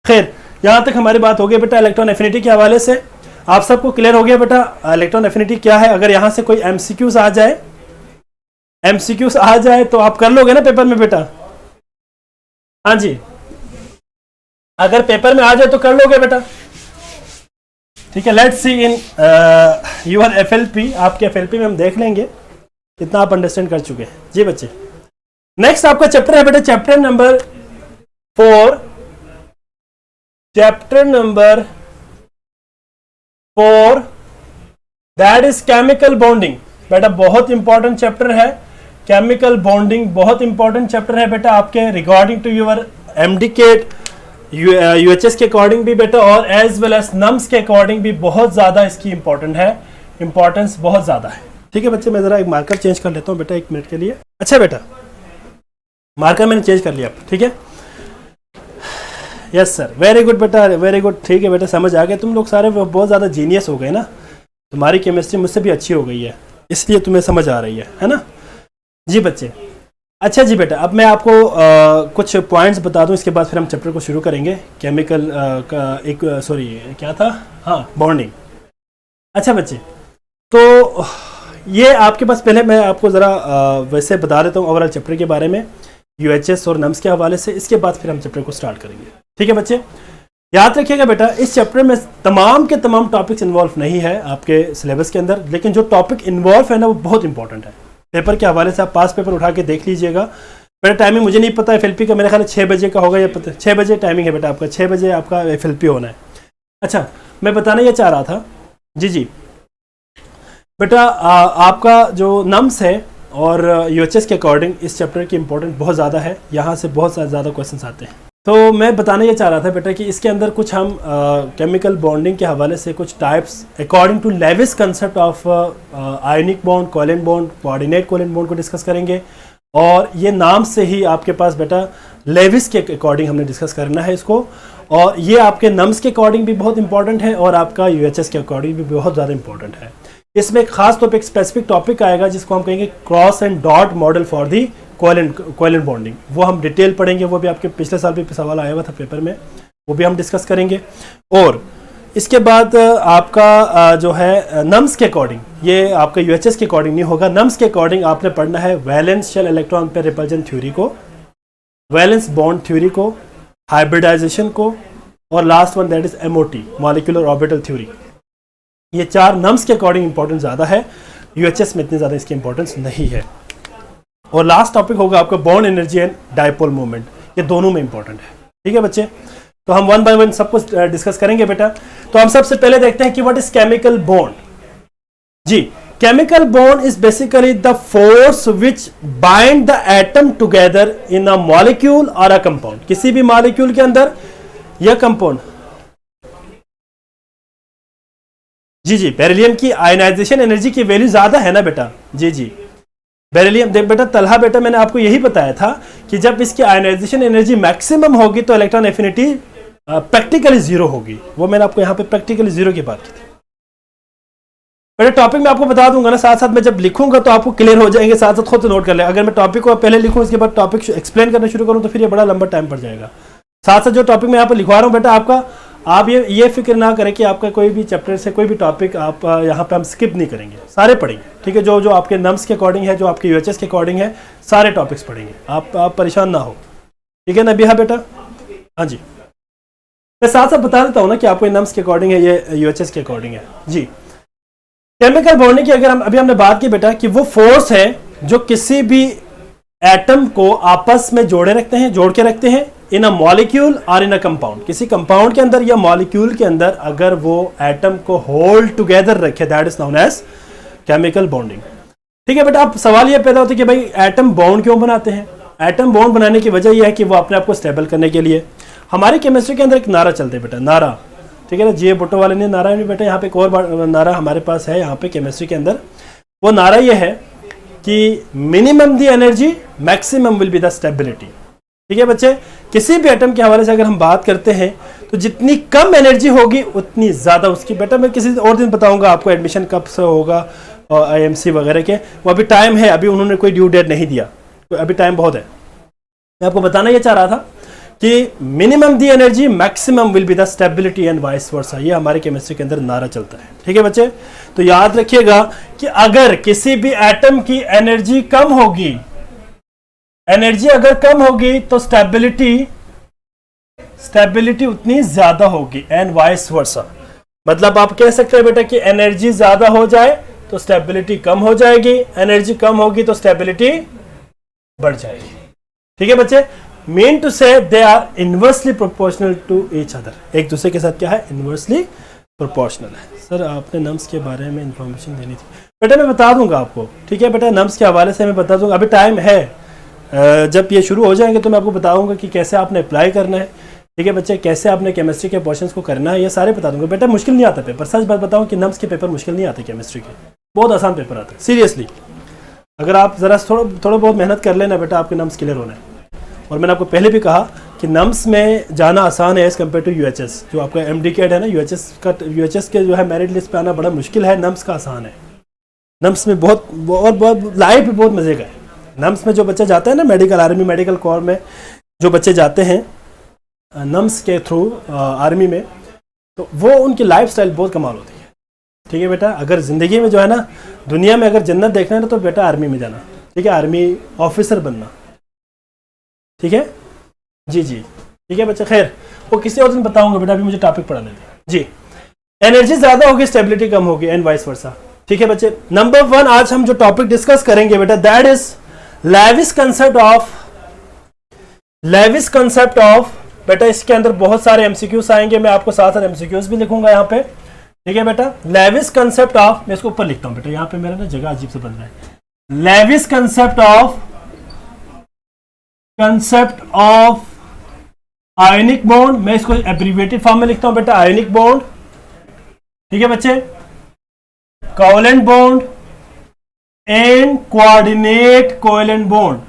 खैर यहां तक हमारी बात हो गई बेटा इलेक्ट्रॉन एफिनिटी के हवाले से। आप सबको क्लियर हो गया बेटा इलेक्ट्रॉन एफिनिटी क्या है? अगर यहां से कोई एमसीक्यूज आ जाए तो आप कर लोगे ना पेपर में बेटा? हाँ जी, अगर पेपर में आ जाए तो कर लोगे बेटा, ठीक है। Let's see in your FLP, आपके एफएलपी में हम देख लेंगे कितना आप अंडरस्टैंड कर चुके हैं जी बच्चे। नेक्स्ट आपका चैप्टर है बेटा chapter number 4, chapter number 4 that is chemical bonding. बेटा बहुत इंपॉर्टेंट चैप्टर है, केमिकल बॉन्डिंग बहुत इंपॉर्टेंट चैप्टर है बेटा आपके regarding to your MDCAT, UHS के अकॉर्डिंग भी बेटा, और एज वेल एज नम्स के अकॉर्डिंग भी बहुत ज्यादा इसकी इंपॉर्टेंट है, इंपॉर्टेंस बहुत ज्यादा है, ठीक है बच्चे। मैं जरा एक मार्कर चेंज कर लेता हूं बेटा 1 मिनट के लिए। अच्छा बेटा मार्कर मैंने चेंज कर लिया, ठीक है, यस सर, वेरी गुड बेटा, वेरी गुड, ठीक है बेटा, समझ आ गया। तुम लोग सारे बहुत ज़्यादा जीनियस हो गए ना, तुम्हारी केमिस्ट्री मुझसे भी अच्छी हो गई है, इसलिए तुम्हें समझ आ रही है ना जी बच्चे। अच्छा जी बेटा, अब मैं आपको कुछ पॉइंट्स बता दूं, इसके बाद फिर हम चैप्टर को शुरू करेंगे। केमिकल का एक सॉरी क्या था, हाँ बॉन्डिंग। अच्छा बच्चे, तो ये आपके पास, पहले मैं आपको ज़रा वैसे बता देता हूँ ओवरऑल चैप्टर के बारे में यूएचएस और नम्स के हवाले से, इसके बाद फिर हम चैप्टर को स्टार्ट करेंगे, ठीक है बच्चे। याद रखिएगा बेटा इस चैप्टर में तमाम के तमाम टॉपिक्स इन्वॉल्व नहीं है आपके सिलेबस के अंदर, लेकिन जो टॉपिक इन्वॉल्व है ना वो बहुत इंपॉर्टेंट है। पेपर के हवाले से आप पास पेपर उठा के देख लीजिएगा। बेटा टाइमिंग मुझे नहीं पता एफएलपी का, मेरे ख्याल 6 बजे का होगा, या 6 बजे टाइमिंग है बेटा आपका, 6 बजे आपका एफएलपी होना है। अच्छा मैं बताना ये चाह रहा था जी बेटा, आपका जो नम्स है और यूएचएस के अकॉर्डिंग इस चैप्टर की इंपॉर्टेंट बहुत ज़्यादा है, यहाँ से बहुत ज़्यादा क्वेश्चन आते हैं। तो मैं बताना ये चाह रहा था बेटा कि इसके अंदर कुछ हम केमिकल बॉन्डिंग के हवाले से कुछ types according to Lewis concept of ionic bond, covalent bond, coordinate covalent bond को डिस्कस करेंगे। और ये नाम से ही आपके पास बेटा लेविस के अकॉर्डिंग हमने डिस्कस करना है इसको, और ये आपके नम्स के अकॉर्डिंग भी बहुत इंपॉर्टेंट है और आपका यूएचएस के अकॉर्डिंग भी बहुत ज़्यादा इंपॉर्टेंट है। इसमें एक खास तौर पे एक स्पेसिफिक टॉपिक आएगा जिसको हम कहेंगे cross and dot model for the covalent bonding, वो हम डिटेल पढ़ेंगे, वो भी आपके पिछले साल भी सवाल आया हुआ था पेपर में, वो भी हम डिस्कस करेंगे। और इसके बाद आपका जो है नम्स के अकॉर्डिंग, ये आपका यूएचएस के अकॉर्डिंग नहीं होगा, नम्स के अकॉर्डिंग आपने पढ़ना है वैलेंस शेल इलेक्ट्रॉन पे रिपल्जन थ्योरी को, वैलेंस बॉन्ड थ्योरी को, हाइब्रिडाइजेशन को, और last one that is MOT molecular orbital theory. ये 4 नम्स के अकॉर्डिंग इंपॉर्टेंस ज़्यादा है, यूएचएस में इतनी ज़्यादा इसकी इंपॉर्टेंस नहीं है। और लास्ट टॉपिक होगा आपका bond energy and dipole movement, ये दोनों में इंपॉर्टेंट है। ठीक है बच्चे, तो हम वन बाय वन सब कुछ डिस्कस करेंगे बेटा। तो हम सबसे पहले देखते हैं कि व्हाट इज केमिकल बॉन्ड। जी, chemical bond is basically the force which bind the atom together in a molecule और अ कंपाउंड, किसी भी मॉलिक्यूल के अंदर या कंपाउंड। जी जी, बेरिलियम की आयनाइजेशन एनर्जी की वैल्यू ज्यादा है ना बेटा। जी जी, बेरिलियम देख बेटा, तलहा बेटा, मैंने आपको यही बताया था कि जब इसकी आयनाइजेशन एनर्जी मैक्सिमम होगी तो इलेक्ट्रॉन एफिनिटी प्रैक्टिकली जीरो होगी। वो मैंने आपको यहाँ पे प्रैक्टिकली जीरो की बात की थी बेटा। टॉपिक मैं आपको बता दूंगा ना, साथ साथ मैं जब लिखूंगा तो आपको क्लियर हो जाएंगे, साथ साथ खुद नोट कर ले। अगर मैं टॉपिक को पहले लिखूं इसके बाद टॉपिक एक्सप्लेन करना शुरू करूं तो फिर ये बड़ा लंबा टाइम पड़ जाएगा। साथ साथ जो टॉपिक मैं यहाँ पर लिखवा रहा हूँ बेटा आपका, आप ये फिक्र ना करें कि आपका कोई भी चैप्टर से कोई भी टॉपिक आप यहाँ पे हम स्किप नहीं करेंगे, सारे पढ़ेंगे। ठीक है, जो जो आपके नम्स के अकॉर्डिंग है, जो आपके यूएचएस के अकॉर्डिंग है, सारे टॉपिक्स पढ़ेंगे, आप परेशान ना हो। ठीक है ना बिहा बेटा। हाँ जी, मैं साथ साथ बता देता हूँ ना कि आपको नम्स के अकॉर्डिंग है, ये यूएचएस के अकॉर्डिंग है। जी, केमिकल बॉन्डिंग की अगर हम अभी हमने बात की बेटा कि वो फोर्स है जो किसी भी एटम को आपस में जोड़ के रखते हैं इन अ मॉलिक्यूल और इन अ कंपाउंड, किसी कंपाउंड के अंदर या मॉलिक्यूल के अंदर अगर वो एटम को होल्ड टुगेदर रखे, that is known as chemical bonding. ठीक है बेटा, अब सवाल ये पैदा होता है कि भाई एटम बॉन्ड क्यों बनाते हैं। एटम बॉन्ड बनाने की वजह यह है कि वो अपने आप को स्टेबल करने के लिए, हमारी केमिस्ट्री के अंदर एक नारा चलते है बेटा, नारा। ठीक है ना, जी भुट्टो वाले ने नारा नहीं बेटा, यहाँ पे एक और नारा हमारे पास है यहाँ पे केमिस्ट्री के अंदर। वो नारा ये है कि minimum the energy maximum will be the stability. ठीक है बच्चे, किसी भी एटम के हवाले से अगर हम बात करते हैं तो जितनी कम एनर्जी होगी उतनी ज्यादा उसकी, बेटा मैं किसी और दिन बताऊंगा आपको एडमिशन कब से होगा और आईएमसी वगैरह के, वो अभी टाइम है, अभी उन्होंने कोई ड्यू डेट नहीं दिया, अभी टाइम बहुत है। मैं आपको बताना ये चाह रहा था कि minimum the energy maximum will be the stability and vice versa, ये हमारे केमिस्ट्री के अंदर नारा चलता है। ठीक है बच्चे, तो याद रखिएगा कि अगर किसी भी एटम की एनर्जी कम होगी, एनर्जी अगर कम होगी तो स्टेबिलिटी उतनी ज्यादा होगी एंड वाइस वर्सा। मतलब आप कह सकते हैं बेटा कि एनर्जी ज्यादा हो जाए तो स्टेबिलिटी कम हो जाएगी, एनर्जी कम होगी तो स्टेबिलिटी बढ़ जाएगी। ठीक है बच्चे, mean to say they are inversely proportional to each other, एक दूसरे के साथ क्या है, इनवर्सली प्रोपोर्शनल है। सर आपने नम्स के बारे में इंफॉर्मेशन देनी थी बेटा, मैं बता दूंगा आपको। ठीक है बेटा, नम्स के हवाले से मैं बता दूंगा, अभी टाइम है, जब ये शुरू हो जाएंगे तो मैं आपको बताऊंगा कि कैसे आपने अप्लाई करना है। ठीक है बच्चे, कैसे आपने केमिस्ट्री के पोर्शंस को करना है, ये सारे बता दूंगा बेटा। मुश्किल नहीं आता पेपर, सच बात बताऊं कि नम्स के पेपर मुश्किल नहीं आते, केमिस्ट्री के बहुत आसान पेपर आते हैं सीरियसली। अगर आप जरा थोड़ा बहुत मेहनत कर लेना बेटा, आपके नम्स क्लियर होना है। और मैंने आपको पहले भी कहा कि नम्स में जाना आसान है एज कम्पेयर टू यूएचएस। जो आपका एमडीकेड है ना, यूएचएस के जो है मेरिट लिस्ट पे आना बड़ा मुश्किल है, नम्स का आसान है। नम्स में बहुत लाइफ भी बहुत मजे का है। नम्स में जो बच्चा जाता है ना, मेडिकल आर्मी मेडिकल कोर में जो बच्चे जाते हैं नम्स के थ्रू आर्मी में, तो वो उनकी लाइफ स्टाइल बहुत कमाल होती है। ठीक है बेटा, अगर ज़िंदगी में जो है ना, दुनिया में अगर जन्नत देखना है ना तो बेटा आर्मी में जाना। ठीक है, आर्मी ऑफिसर बनना। ठीक है जी जी, ठीक है बच्चे। खैर वो किसी और दिन बताऊंगा बेटा, अभी मुझे टॉपिक पढ़ाने दें। जी, एनर्जी ज़्यादा होगी स्टेबिलिटी कम होगी एंड वाइस वर्सा। ठीक है बच्चे, नंबर 1 आज हम जो टॉपिक डिस्कस करेंगे बेटा, that is Lewis concept of बेटा। इसके अंदर बहुत सारे एमसीक्यूज आएंगे, मैं आपको साथ साथ एमसीक्यूज भी लिखूंगा यहाँ पे। ठीक है बेटा, लेविस कंसेप्ट ऑफ, मैं इसको ऊपर लिखता हूँ बेटा, यहाँ पे मेरा ना जगह अजीब से बन रहा है। Lewis concept of ionic bond, मैं इसको एब्रीविएटेड फॉर्म में लिखता हूं बेटा, आयोनिक बॉन्ड। ठीक है बच्चे, covalent bond and coordinate covalent bond.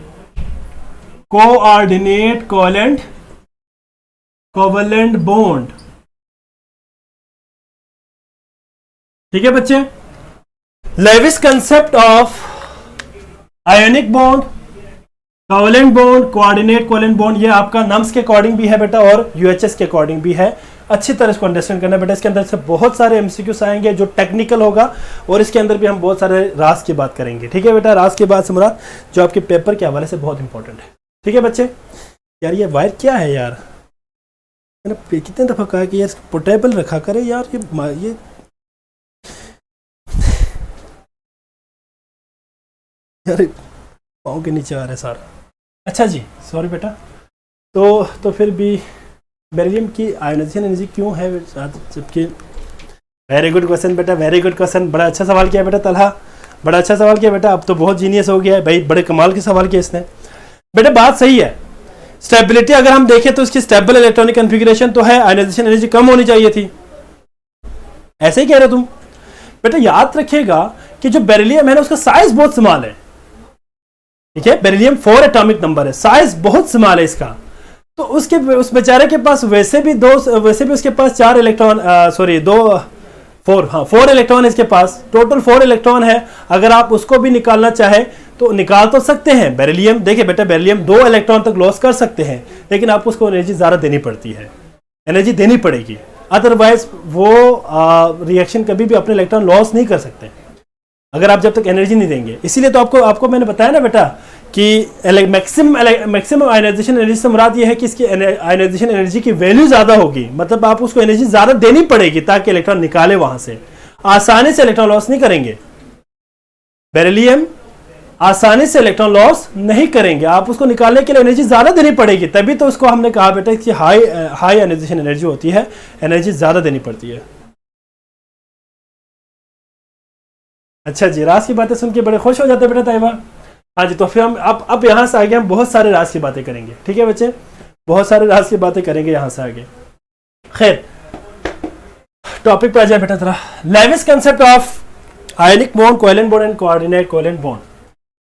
Coordinate covalent bond. ठीक है बच्चे, Lewis concept of ionic bond, covalent bond, coordinate covalent bond, ये आपका नम्स के अकॉर्डिंग भी है बेटा और यूएचएस के अकॉर्डिंग भी है। अच्छी तरह इसको अंडरस्टैंड करना बेटा। इसके अंदर से बहुत सारे एमसीक्यूज आएंगे जो टेक्निकल होगा और इसके अंदर भी हम बहुत सारे राज की बात करेंगे। ठीक है बेटा, राज की बात से मुराद जो आपके पेपर के हवाले से बहुत इंपॉर्टेंट है। ठीक है बच्चे, यार ये वायर क्या है यार, मैंने कितने दफा कहा कि यार पोर्टेबल रखा करे यार, ये यार पाँव के नीचे आ रहा है सारा। अच्छा जी, सॉरी बेटा। तो फिर भी बेरिलियम की आयोनाइजेशन एनर्जी क्यों है जबकि, वेरी गुड क्वेश्चन बेटा, वेरी गुड क्वेश्चन, बड़ा अच्छा सवाल किया बेटा तलहा, बड़ा अच्छा सवाल किया बेटा। अब तो बहुत जीनियस हो गया है भाई, बड़े कमाल के सवाल किया इसने बेटा। बात सही है, स्टेबिलिटी अगर हम देखें तो इसकी स्टेबल इलेक्ट्रॉनिक कॉन्फ़िगरेशन तो है, आयोनाइजेशन एनर्जी कम होनी चाहिए थी, ऐसे ही कह रहे हो तुम बेटा। याद रखिएगा कि जो बेरिलियम है ना उसका साइज बहुत स्मॉल है। ठीक है, बेरिलियम 4 एटॉमिक नंबर है, साइज बहुत स्मॉल है इसका। तो उस बेचारे के पास वैसे भी उसके पास 4 इलेक्ट्रॉन, सॉरी 4 इलेक्ट्रॉन इसके पास, टोटल 4 इलेक्ट्रॉन है। अगर आप उसको भी निकालना चाहे तो निकाल तो सकते हैं। बेरिलियम देखिए बेटा, बेरिलियम 2 इलेक्ट्रॉन तक लॉस कर सकते हैं, लेकिन आपको उसको एनर्जी ज्यादा देनी पड़ती है, एनर्जी देनी पड़ेगी, अदरवाइज वो रिएक्शन कभी भी अपने इलेक्ट्रॉन लॉस नहीं कर सकते अगर आप जब तक एनर्जी नहीं देंगे। इसीलिए तो आपको मैंने बताया ना बेटा कि मैक्सिमम आयोनाइजेशन एनर्जी से मुराद ये है कि इसकी आयोनाइजेशन एनर्जी की वैल्यू ज्यादा होगी, मतलब आप उसको एनर्जी ज्यादा देनी पड़ेगी ताकि इलेक्ट्रॉन निकाले वहां से। आसानी से इलेक्ट्रॉन लॉस नहीं करेंगे, बेरिलियम आसानी से इलेक्ट्रॉन लॉस नहीं करेंगे, आप उसको निकालने के लिए एनर्जी ज्यादा देनी पड़ेगी। तभी तो उसको हमने कहा बेटा कि हाई आयोनाइजेशन एनर्जी होती है, एनर्जी ज्यादा देनी पड़ती है। अच्छा जी, राज की बातें सुन के बड़े खुश हो जाते हैं बेटा ताइबा। हाँ जी, तो फिर हम अब यहाँ से आगे हम बहुत सारे राज की बातें करेंगे। ठीक है बच्चे, बहुत सारे राज की बातें करेंगे यहाँ से आगे। खैर, टॉपिक पे आ जाए बेटा जरा। Lewis concept of ionic bond, covalent bond and coordinate covalent bond.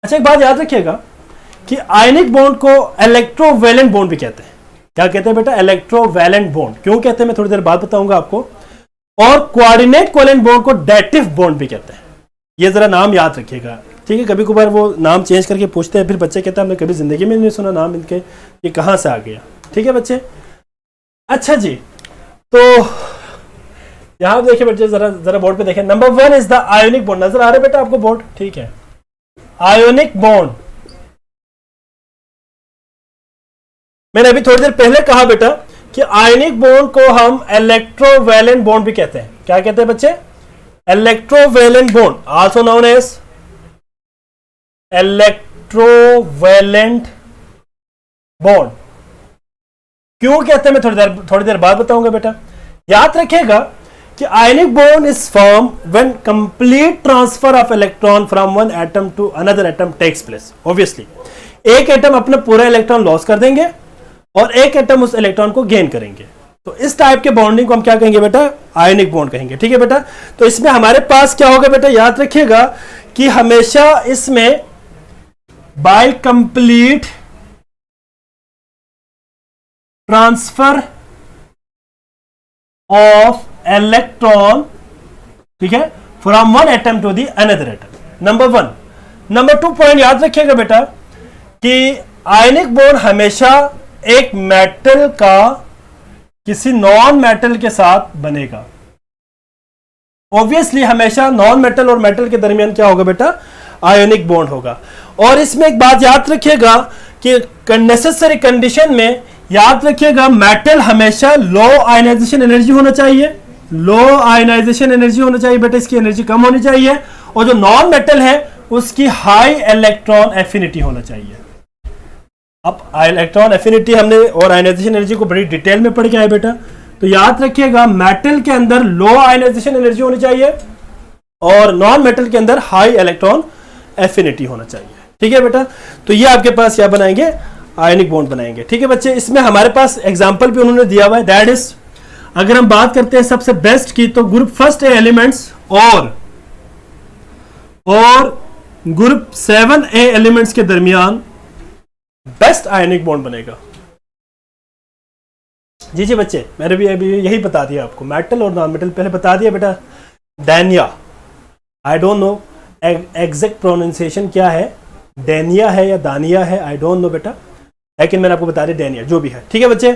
अच्छा, एक बात याद रखिएगा कि आयनिक बॉन्ड को इलेक्ट्रोवैलेंट बॉन्ड भी कहते हैं। क्या कहते हैं बेटा? Electrovalent bond. क्यों कहते हैं मैं थोड़ी देर बाद बताऊंगा आपको। और कोऑर्डिनेट कोवेलेंट बॉन्ड को डेटिव बॉन्ड भी कहते हैं। ये जरा नाम याद रखिएगा, ठीक है। कभी कभार वो नाम चेंज करके पूछते हैं, फिर बच्चे कहते हैं हमने कभी जिंदगी में नहीं सुना नाम इनके, ये कहां से आ गया। ठीक है बच्चे। अच्छा जी, तो यहां देखिए बच्चे, जरा बोर्ड पे देखें। Number 1 is the ionic bond. नजर आ रहा है बेटा आपको बोर्ड? ठीक है। आयोनिक बॉन्ड, मैंने अभी थोड़ी देर पहले कहा बेटा कि आयोनिक बॉन्ड को हम इलेक्ट्रोवैलेंट बॉन्ड भी कहते हैं। क्या कहते हैं बच्चे? Electrovalent bond, also known as electrovalent bond. क्यों कहते हैं मैं थोड़ी देर बाद बताऊंगा बेटा। याद रखिएगा कि ionic bond is form when complete transfer of electron from one atom to another atom takes place. Obviously एक एटम अपना पूरा इलेक्ट्रॉन लॉस कर देंगे और एक एटम उस इलेक्ट्रॉन को गेन करेंगे। तो इस टाइप के बॉन्डिंग को हम क्या कहेंगे बेटा? आयनिक बॉन्ड कहेंगे। ठीक है बेटा। तो इसमें हमारे पास क्या होगा बेटा? याद रखिएगा कि हमेशा इसमें by complete transfer of electron, ठीक है, from one atom to the another atom. Number 1। Number 2 point याद रखिएगा बेटा कि आयनिक बॉन्ड हमेशा एक मेटल का किसी नॉन मेटल के साथ बनेगा। ऑब्वियसली हमेशा नॉन मेटल और मेटल के दरमियान क्या होगा बेटा? आयोनिक बॉन्ड होगा। और इसमें एक बात याद रखिएगा कि नेसेसरी कंडीशन में याद रखिएगा मेटल हमेशा लो आयनाइजेशन एनर्जी होना चाहिए, लो आयनाइजेशन एनर्जी होना चाहिए बेटा, इसकी एनर्जी कम होनी चाहिए। और जो नॉन मेटल है उसकी हाई इलेक्ट्रॉन एफिनिटी होना चाहिए। अब इलेक्ट्रॉन एफिनिटी हमने और आयनाइजेशन एनर्जी को बड़ी डिटेल में पढ़ के आए बेटा। तो याद रखिएगा मेटल के अंदर लो आयनाइजेशन एनर्जी होनी चाहिए और नॉन मेटल के अंदर हाई इलेक्ट्रॉन एफिनिटी होना चाहिए। ठीक है बेटा। तो ये आपके पास क्या बनाएंगे? आयनिक बॉन्ड बनाएंगे। ठीक है बच्चे। इसमें हमारे पास एग्जांपल भी उन्होंने दिया हुआ है। दैट इज, अगर हम बात करते हैं सबसे बेस्ट की, तो ग्रुप फर्स्ट ए एलिमेंट्स और ग्रुप 7A एलिमेंट्स के दरमियान बेस्ट आयनिक बॉन्ड बनेगा। जी जी बच्चे, मैंने भी अभी यही बता दिया आपको, मेटल और नॉन मेटल पहले बता दिया बेटा। Daniya, I don't know exact pronunciation क्या है, डैनिया है या दानिया है, आई डोंट नो बेटा, लेकिन मैंने आपको बता दिया डैनिया जो भी है। ठीक है बच्चे।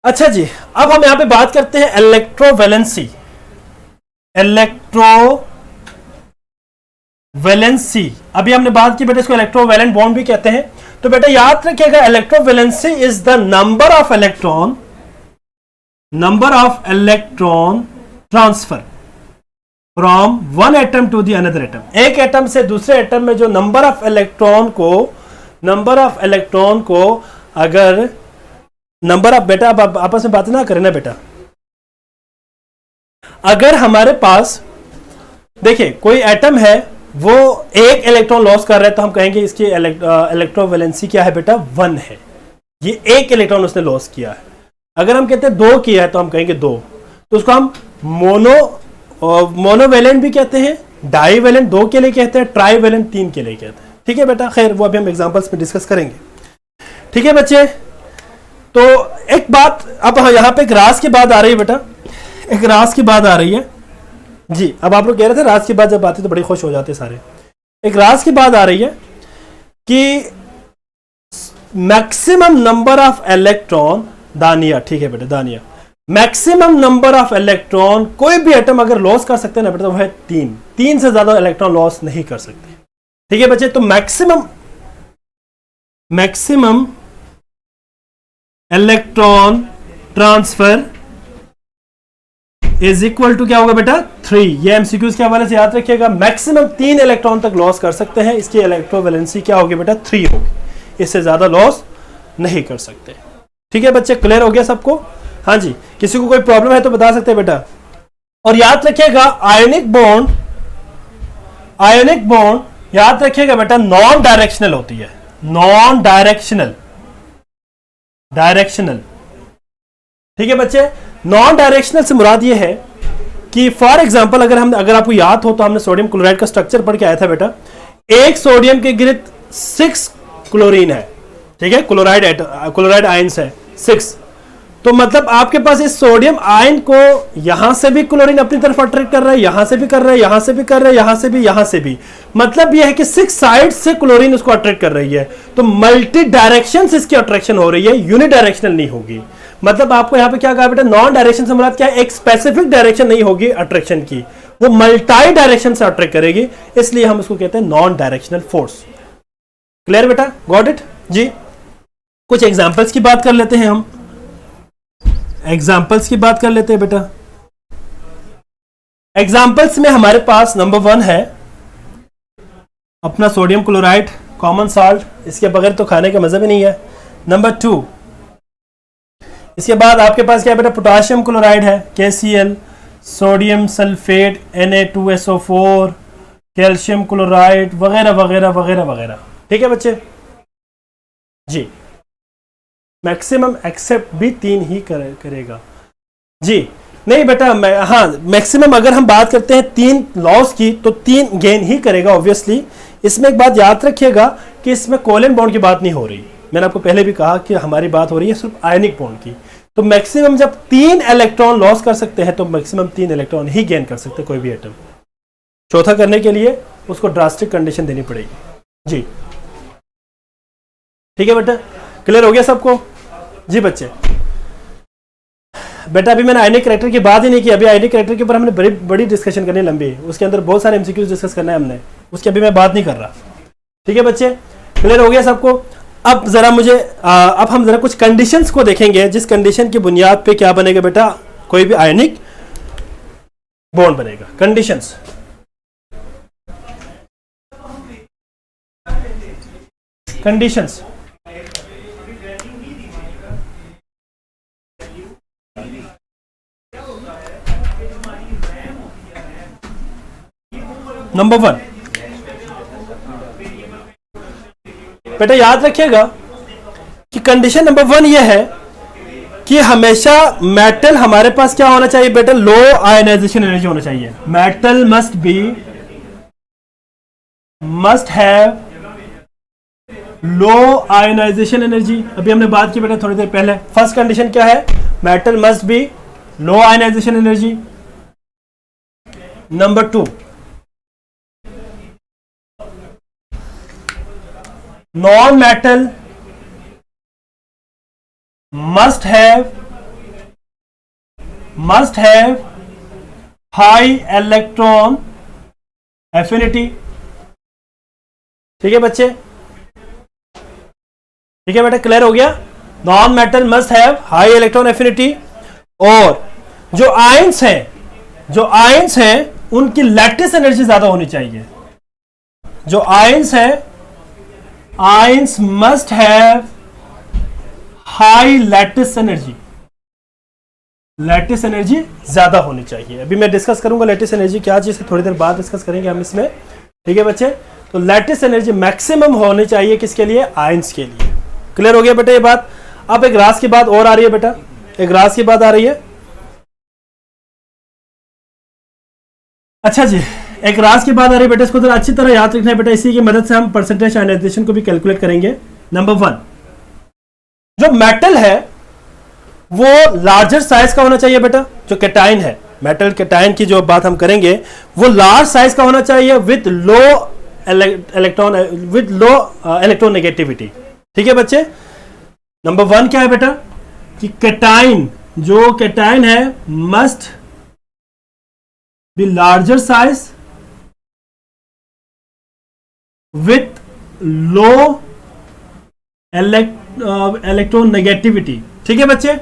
अच्छा जी, अब हम यहां पे बात करते हैं इलेक्ट्रोवैलेंसी। इलेक्ट्रोवैलेंसी अभी हमने बात की बेटा, इसको इलेक्ट्रोवैलेंट बॉन्ड भी कहते हैं। तो बेटा याद रखिएगा, electrovalency is the number of electron transfer from one atom to the another atom. एक एटम से दूसरे एटम में जो नंबर ऑफ इलेक्ट्रॉन को अगर नंबर ऑफ, बेटा आप आपस में बात ना करें ना बेटा, अगर हमारे पास देखिए कोई एटम है वो एक इलेक्ट्रॉन लॉस कर रहा है तो हम कहेंगे इसकी इलेक्ट्रोवैलेंसी क्या है बेटा, 1 है। ये एक इलेक्ट्रॉन उसने लॉस किया है। अगर हम कहते हैं 2 किया है तो हम कहेंगे 2, तो उसको हम मोनोवैलेंट भी कहते हैं, डाईवैलेंट 2 के लिए कहते हैं, ट्राईवैलेंट 3 के लिए कहते हैं। ठीक है बेटा, खैर वो अभी हम एग्जांपल्स में डिस्कस करेंगे। ठीक है बच्चे, तो एक बात अब यहां पे एक राज की बात आ रही है बेटा, एक राज की बात आ रही है जी। अब आप लोग कह रहे थे राज की बात जब आती तो बड़े खुश हो जाते सारे। एक राज की बात आ रही है कि मैक्सिमम नंबर ऑफ इलेक्ट्रॉन, दानिया, ठीक है बेटा दानिया, मैक्सिमम नंबर ऑफ इलेक्ट्रॉन कोई भी एटम अगर लॉस कर सकते हैं ना बेटा, तो वो है 3 से ज्यादा इलेक्ट्रॉन लॉस नहीं कर सकते। ठीक है बच्चे, तो maximum electron transfer is equal to क्या होगा बेटा, 3। ये एमसीक्यूज के हवाले से याद रखिएगा, मैक्सिमम 3 इलेक्ट्रॉन तक लॉस कर सकते हैं, इसकी इलेक्ट्रोवैलेंसी क्या होगी बेटा, 3 होगी, इससे ज्यादा लॉस नहीं कर सकते। ठीक है बच्चे, क्लियर हो गया सबको? हाँ जी, किसी को कोई प्रॉब्लम है तो बता सकते हैं बेटा। और याद रखिएगा आयोनिक बॉन्ड याद रखिएगा बेटा नॉन डायरेक्शनल होती है, नॉन डायरेक्शनल। ठीक है बच्चे, नॉन डायरेक्शनल से मुराद ये है कि फॉर एग्जांपल अगर आपको याद हो तो हमने सोडियम क्लोराइड का स्ट्रक्चर पढ़ के आया था बेटा। एक सोडियम के गिर्द 6 क्लोरीन है, ठीक है, क्लोराइड आयंस है 6। तो मतलब आपके पास इस सोडियम आयन को यहां से भी क्लोरीन अपनी तरफ अट्रैक्ट कर रहा है, यहां से भी कर रहा है, यहां से भी कर रहा है, यहां से भी, यहां से भी। मतलब यह है कि 6 साइड से क्लोरीन उसको अट्रैक्ट कर रही है। तो मल्टी डायरेक्शन से इसकी अट्रैक्शन हो रही है, यूनिडायरेक्शनल नहीं होगी। मतलब आपको यहां पे क्या कहा बेटा, नॉन डायरेक्शन से मुराद क्या है, एक स्पेसिफिक डायरेक्शन नहीं होगी अट्रैक्शन की, वो मल्टी डायरेक्शन से अट्रैक्ट करेगी, इसलिए हम उसको कहते हैं नॉन डायरेक्शनल फोर्स। क्लियर बेटा, गॉट इट जी। कुछ एग्जांपल्स की बात कर लेते हैं, हम एग्जांपल्स की बात कर लेते हैं बेटा। एग्जांपल्स में हमारे पास नंबर 1 है अपना सोडियम क्लोराइड, कॉमन साल्ट, इसके बगैर तो खाने का मजा भी नहीं है। नंबर 2, इसके बाद आपके पास क्या है बेटा, पोटाशियम क्लोराइड है, KCl, sodium sulphate, Na2SO4, calcium chloride वगैरह वगैरह वगैरह वगैरह। ठीक है बच्चे जी, मैक्सिमम एक्सेप्ट भी 3 ही करेगा जी। नहीं बेटा, हाँ मैक्सिमम अगर हम बात करते हैं 3 लॉस की तो 3 गेन ही करेगा ऑब्वियसली। इसमें एक बात याद रखिएगा कि इसमें कोवेलेंट बॉन्ड की बात नहीं हो रही, मैंने आपको पहले भी कहा कि हमारी बात हो रही है सिर्फ आयनिक बॉन्ड की। तो मैक्सिमम जब 3 इलेक्ट्रॉन लॉस कर सकते हैं तो मैक्सिमम 3 इलेक्ट्रॉन ही गेन कर सकते हैं कोई भी एटम। चौथा करने के लिए उसको ड्रास्टिक कंडीशन देनी पड़ेगी जी। ठीक है बेटा, क्लियर हो गया सबको जी बच्चे? बेटा अभी मैंने आयनिक कैरेक्टर की बात ही नहीं की, अभी आयनिक कैरेक्टर के ऊपर हमने बड़ी डिस्कशन करनी लंबी, उसके अंदर बहुत सारे एमसीक्यूज डिस्कस करना है हमने, उसकी अभी मैं बात नहीं कर रहा। ठीक है बच्चे, क्लियर हो गया सबको? अब जरा अब हम जरा कुछ कंडीशंस को देखेंगे, जिस कंडीशन की बुनियाद पे क्या बनेगा बेटा, कोई भी आयनिक बॉन्ड बनेगा। कंडीशंस नंबर 1 बेटा याद रखिएगा कि कंडीशन नंबर 1 यह है कि हमेशा मेटल हमारे पास क्या होना चाहिए बेटा, लो आयनाइजेशन एनर्जी होना चाहिए। Metal must have low ionization energy, अभी हमने बात की बेटा थोड़ी देर पहले। फर्स्ट कंडीशन क्या है? Metal must be low ionization energy. Number 2, non metal must have high electron affinity। ठीक है बच्चे, ठीक है बेटा, क्लियर हो गया? Non metal must have high electron affinity, और जो आयंस हैं उनकी लैटिस एनर्जी ज्यादा होनी चाहिए। जो आयंस है, ions must have high lattice energy, lattice energy ज्यादा होनी चाहिए। अभी मैं डिस्कस करूंगा लैटिस एनर्जी क्या चीज है, थोड़ी देर बाद डिस्कस करेंगे हम इसमें। ठीक है बच्चे, तो लैटिस एनर्जी मैक्सिमम होनी चाहिए किसके लिए? आयंस के लिए। क्लियर हो गया बेटा ये बात? अब एक रास की बात और आ रही है बेटा, एक रास की बात आ रही है। अच्छा जी, एक रास की बात आ रही है बेटा, इसको जरा अच्छी तरह याद रखना है बेटा, इसी की मदद से हम परसेंटेज आयनाइजेशन को भी कैलकुलेट करेंगे। नंबर 1, जो मेटल है वो लार्जर साइज का होना चाहिए बेटा। जो कैटाइन है, मेटल कैटाइन की जो बात हम करेंगे, वो लार्ज साइज का होना चाहिए विद लो इलेक्ट्रोनेगेटिविटी। ठीक है बच्चे? नंबर 1 क्या है बेटा कि कैटाइन, जो कैटाइन है must be larger size with low electronegativity. ठीक है बच्चे?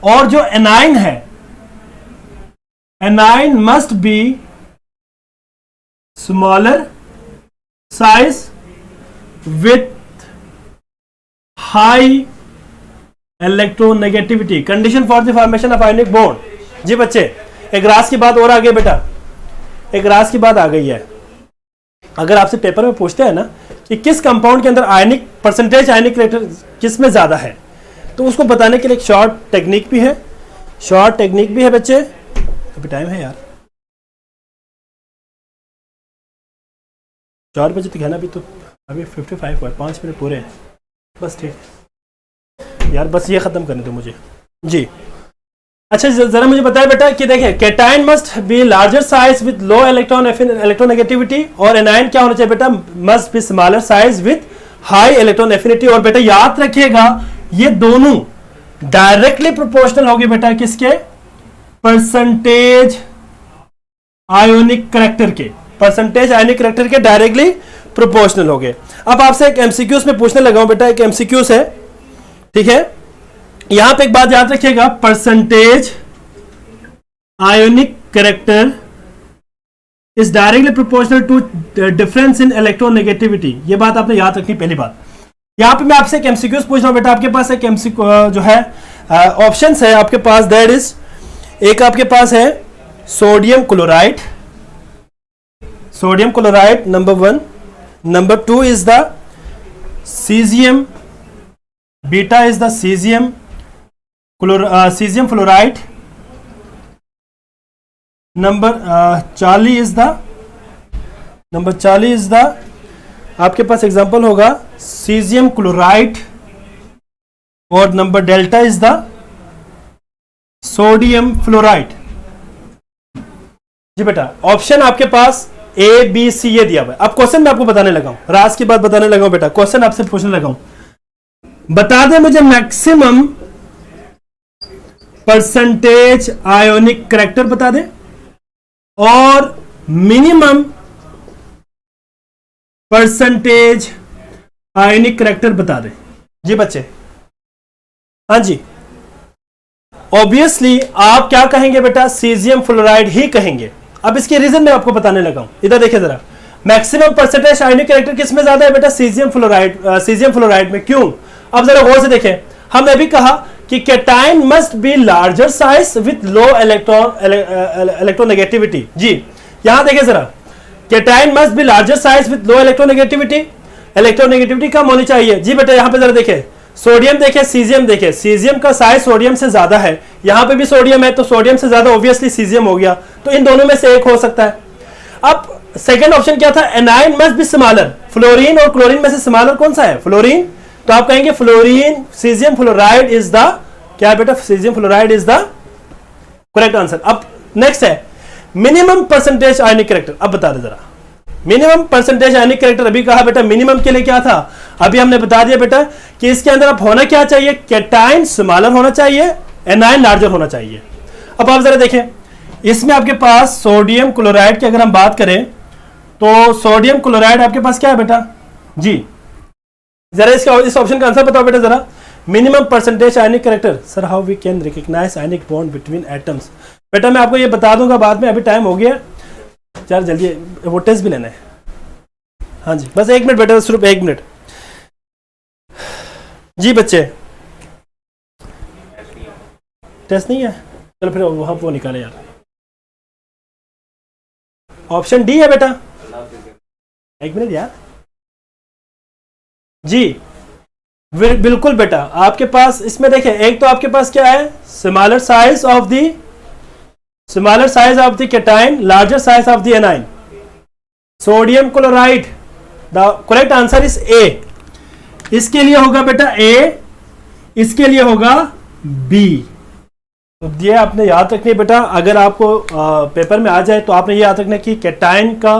और जो एनाइन है, anion must be smaller size with high electronegativity, condition for the formation of ionic bond. जी बच्चे, एक रास की बात और आ गई बेटा, एक रास की बात आ गई है। अगर आपसे पेपर में पूछते हैं ना कि किस कंपाउंड के अंदर आयनिक परसेंटेज आयनिक इलेक्ट्रॉन किस में ज्यादा है, तो उसको बताने के लिए एक शॉर्ट टेक्निक भी है, शॉर्ट टेक्निक भी है बच्चे। अभी टाइम है यार, 4 बजे तक है ना, अभी तो अभी 55 हुआ है, 5 मिनट पूरे हैं बस। ठीक यार, बस ये खत्म करने दो मुझे जी। अच्छा जरा मुझे बताया बेटा कि देखिए, cation must be larger size with low electronegativity, और एनाइन क्या होना चाहिए बेटा? Must be smaller size with high electron affinity. और बेटा याद रखिएगा, ये दोनों डायरेक्टली प्रोपोर्शनल होगी बेटा किसके? परसेंटेज आयोनिक करैक्टर के, परसेंटेज आयोनिक करैक्टर के डायरेक्टली प्रोपोर्शनल हो गए। अब आपसे एक एमसीक्यूज में पूछने लगा हूं बेटा, एक एमसीक्यूज है। ठीक है, यहां पे एक बात याद रखिएगा, percentage ionic character is directly proportional to difference in electronegativity. ये बात आपने याद रखनी, पहली बात। यहां पे मैं आपसे एक एमसीक्यूज पूछ रहा हूं बेटा, आपके पास एक एमसीक्यू जो है ऑप्शंस है आपके पास, दैट इज, एक आपके पास है sodium chloride, sodium chloride number 1, number 2 is the caesium, beta is the caesium fluoride, number 40 is the आपके पास एग्जांपल होगा सीजियम क्लोराइड, और number delta is the sodium fluoride. जी बेटा, ऑप्शन आपके पास ए बी सी ये दिया हुआ है। अब क्वेश्चन मैं आपको बताने लगा हूं, रास की बात बताने लगा हूं बेटा, क्वेश्चन आपसे पूछने लगा हूं, बता दे मुझे मैक्सिमम परसेंटेज आयोनिक करैक्टर बता दे, और मिनिमम परसेंटेज आयोनिक करैक्टर बता दे। जी बच्चे, हाँ जी, ऑब्वियसली आप क्या कहेंगे बेटा? सीजियम फ्लोराइड ही कहेंगे। अब इसके रीजन मैं आपको बताने लगा हूं, इधर देखिए जरा, मैक्सिमम परसेंटेज आयोनिक करैक्टर किस में ज्यादा है बेटा? सीजियम फ्लोराइड में। क्यों? अब जरा गौर से देखें, हमने अभी कहा कि cation must be larger size with low electronegativity. जी यहां देखिए जरा, cation must be larger size with low electronegativity, electronegativity कम होनी चाहिए। जी बेटा, यहां पे जरा देखें, सोडियम देखे, सीजियम देखे, सीजियम का साइज सोडियम से ज्यादा है, यहां पे भी सोडियम है, तो सोडियम से ज्यादा ऑब्वियसली सीजियम हो गया, तो इन दोनों में से एक हो सकता है। अब सेकंड ऑप्शन क्या था, A9 must be smaller, fluorine और क्लोरीन में से स्मॉलर कौन सा है, फ्लोरीन, तो आप कहेंगे fluorine, caesium fluoride is the, क्या बेटा, caesium fluoride is the correct answer. अब नेक्स्ट है मिनिमम परसेंटेज आयनिक कैरेक्टर, अब बता दे जरा, मिनिमम परसेंटेज आयनिक कैरेक्टर, अभी कहा बेटा मिनिमम के लिए क्या था, अभी हमने बता दिया बेटा कि इसके अंदर अब होना क्या चाहिए, कैटाइन स्मॉलर होना चाहिए, एनाइन लार्जर होना चाहिए। अब आप जरा देखें, इसमें आपके पास सोडियम क्लोराइड की अगर हम बात करें तो सोडियम क्लोराइड आपके पास क्या है बेटा जी, जरा इसका इस ऑप्शन का आंसर बताओ बेटा जरा, minimum percentage ionic character, sir how we can recognise ionic bond between atoms, बेटा मैं आपको ये बता दूंगा बाद में, अभी टाइम हो गया, यार जल्दी वो टेस्ट भी लेना है, हाँ जी बस 1 मिनट बेटा, सिर्फ 1 मिनट जी बच्चे, टेस्ट नहीं है, चलो फिर वहां वो निकाले यार, ऑप्शन डी है बेटा, 1 मिनट यार जी, बिल्कुल बेटा, आपके पास इसमें देखिए, एक तो आपके पास क्या है, smaller size of the cation, larger size of the A9, sodium chloride, the correct answer is a, इसके लिए होगा बेटा ए, इसके लिए होगा बी, तो ये आपने याद रखनी है बेटा, अगर आपको पेपर में आ जाए तो आपने ये याद रखना है कि कैटाइन का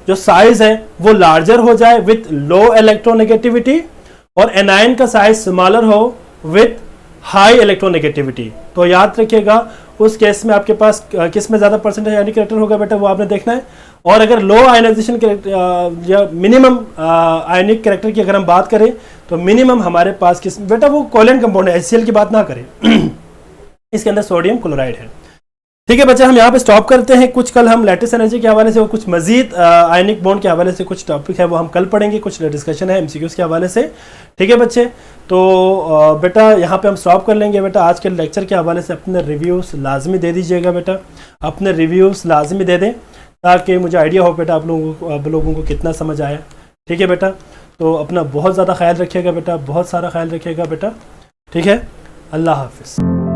जो साइज है वो लार्जर हो जाए विथ लो इलेक्ट्रोनेगेटिविटी और एनाइन का साइज स्मॉलर हो विथ हाई इलेक्ट्रोनेगेटिविटी, तो याद रखिएगा उस केस में आपके पास किस में ज्यादा परसेंटेज आयनिक कैरेक्टर होगा बेटा, वो आपने देखना है। और अगर लो आयनाइजेशन या मिनिमम आयनिक कैरेक्टर की अगर हम बात करें तो मिनिमम हमारे पास किस बेटा, वो कोवैलेंट कंपाउंड है, HCl की बात ना करें इसके अंदर सोडियम क्लोराइड है। ठीक है बच्चे, हम यहाँ पे स्टॉप करते हैं, कुछ कल हम लैटिस एनर्जी के हवाले से और कुछ मजीद आयनिक बॉन्ड के हवाले से कुछ टॉपिक है वो हम कल पढ़ेंगे, कुछ डिस्कशन है MCQs के हवाले से। ठीक है बच्चे, तो बेटा यहाँ पे हम स्टॉप कर लेंगे बेटा, आज के लेक्चर के हवाले से अपने रिव्यूज़ लाजमी दे दीजिएगा बेटा, अपने रिव्यूज़ लाजमी दे दें ताकि मुझे आइडिया हो बेटा आप लोगों को कितना समझ आया। ठीक है बेटा, तो अपना बहुत ज़्यादा ख्याल रखिएगा बेटा, बहुत सारा ख्याल रखिएगा बेटा। ठीक है, अल्लाह हाफिज़।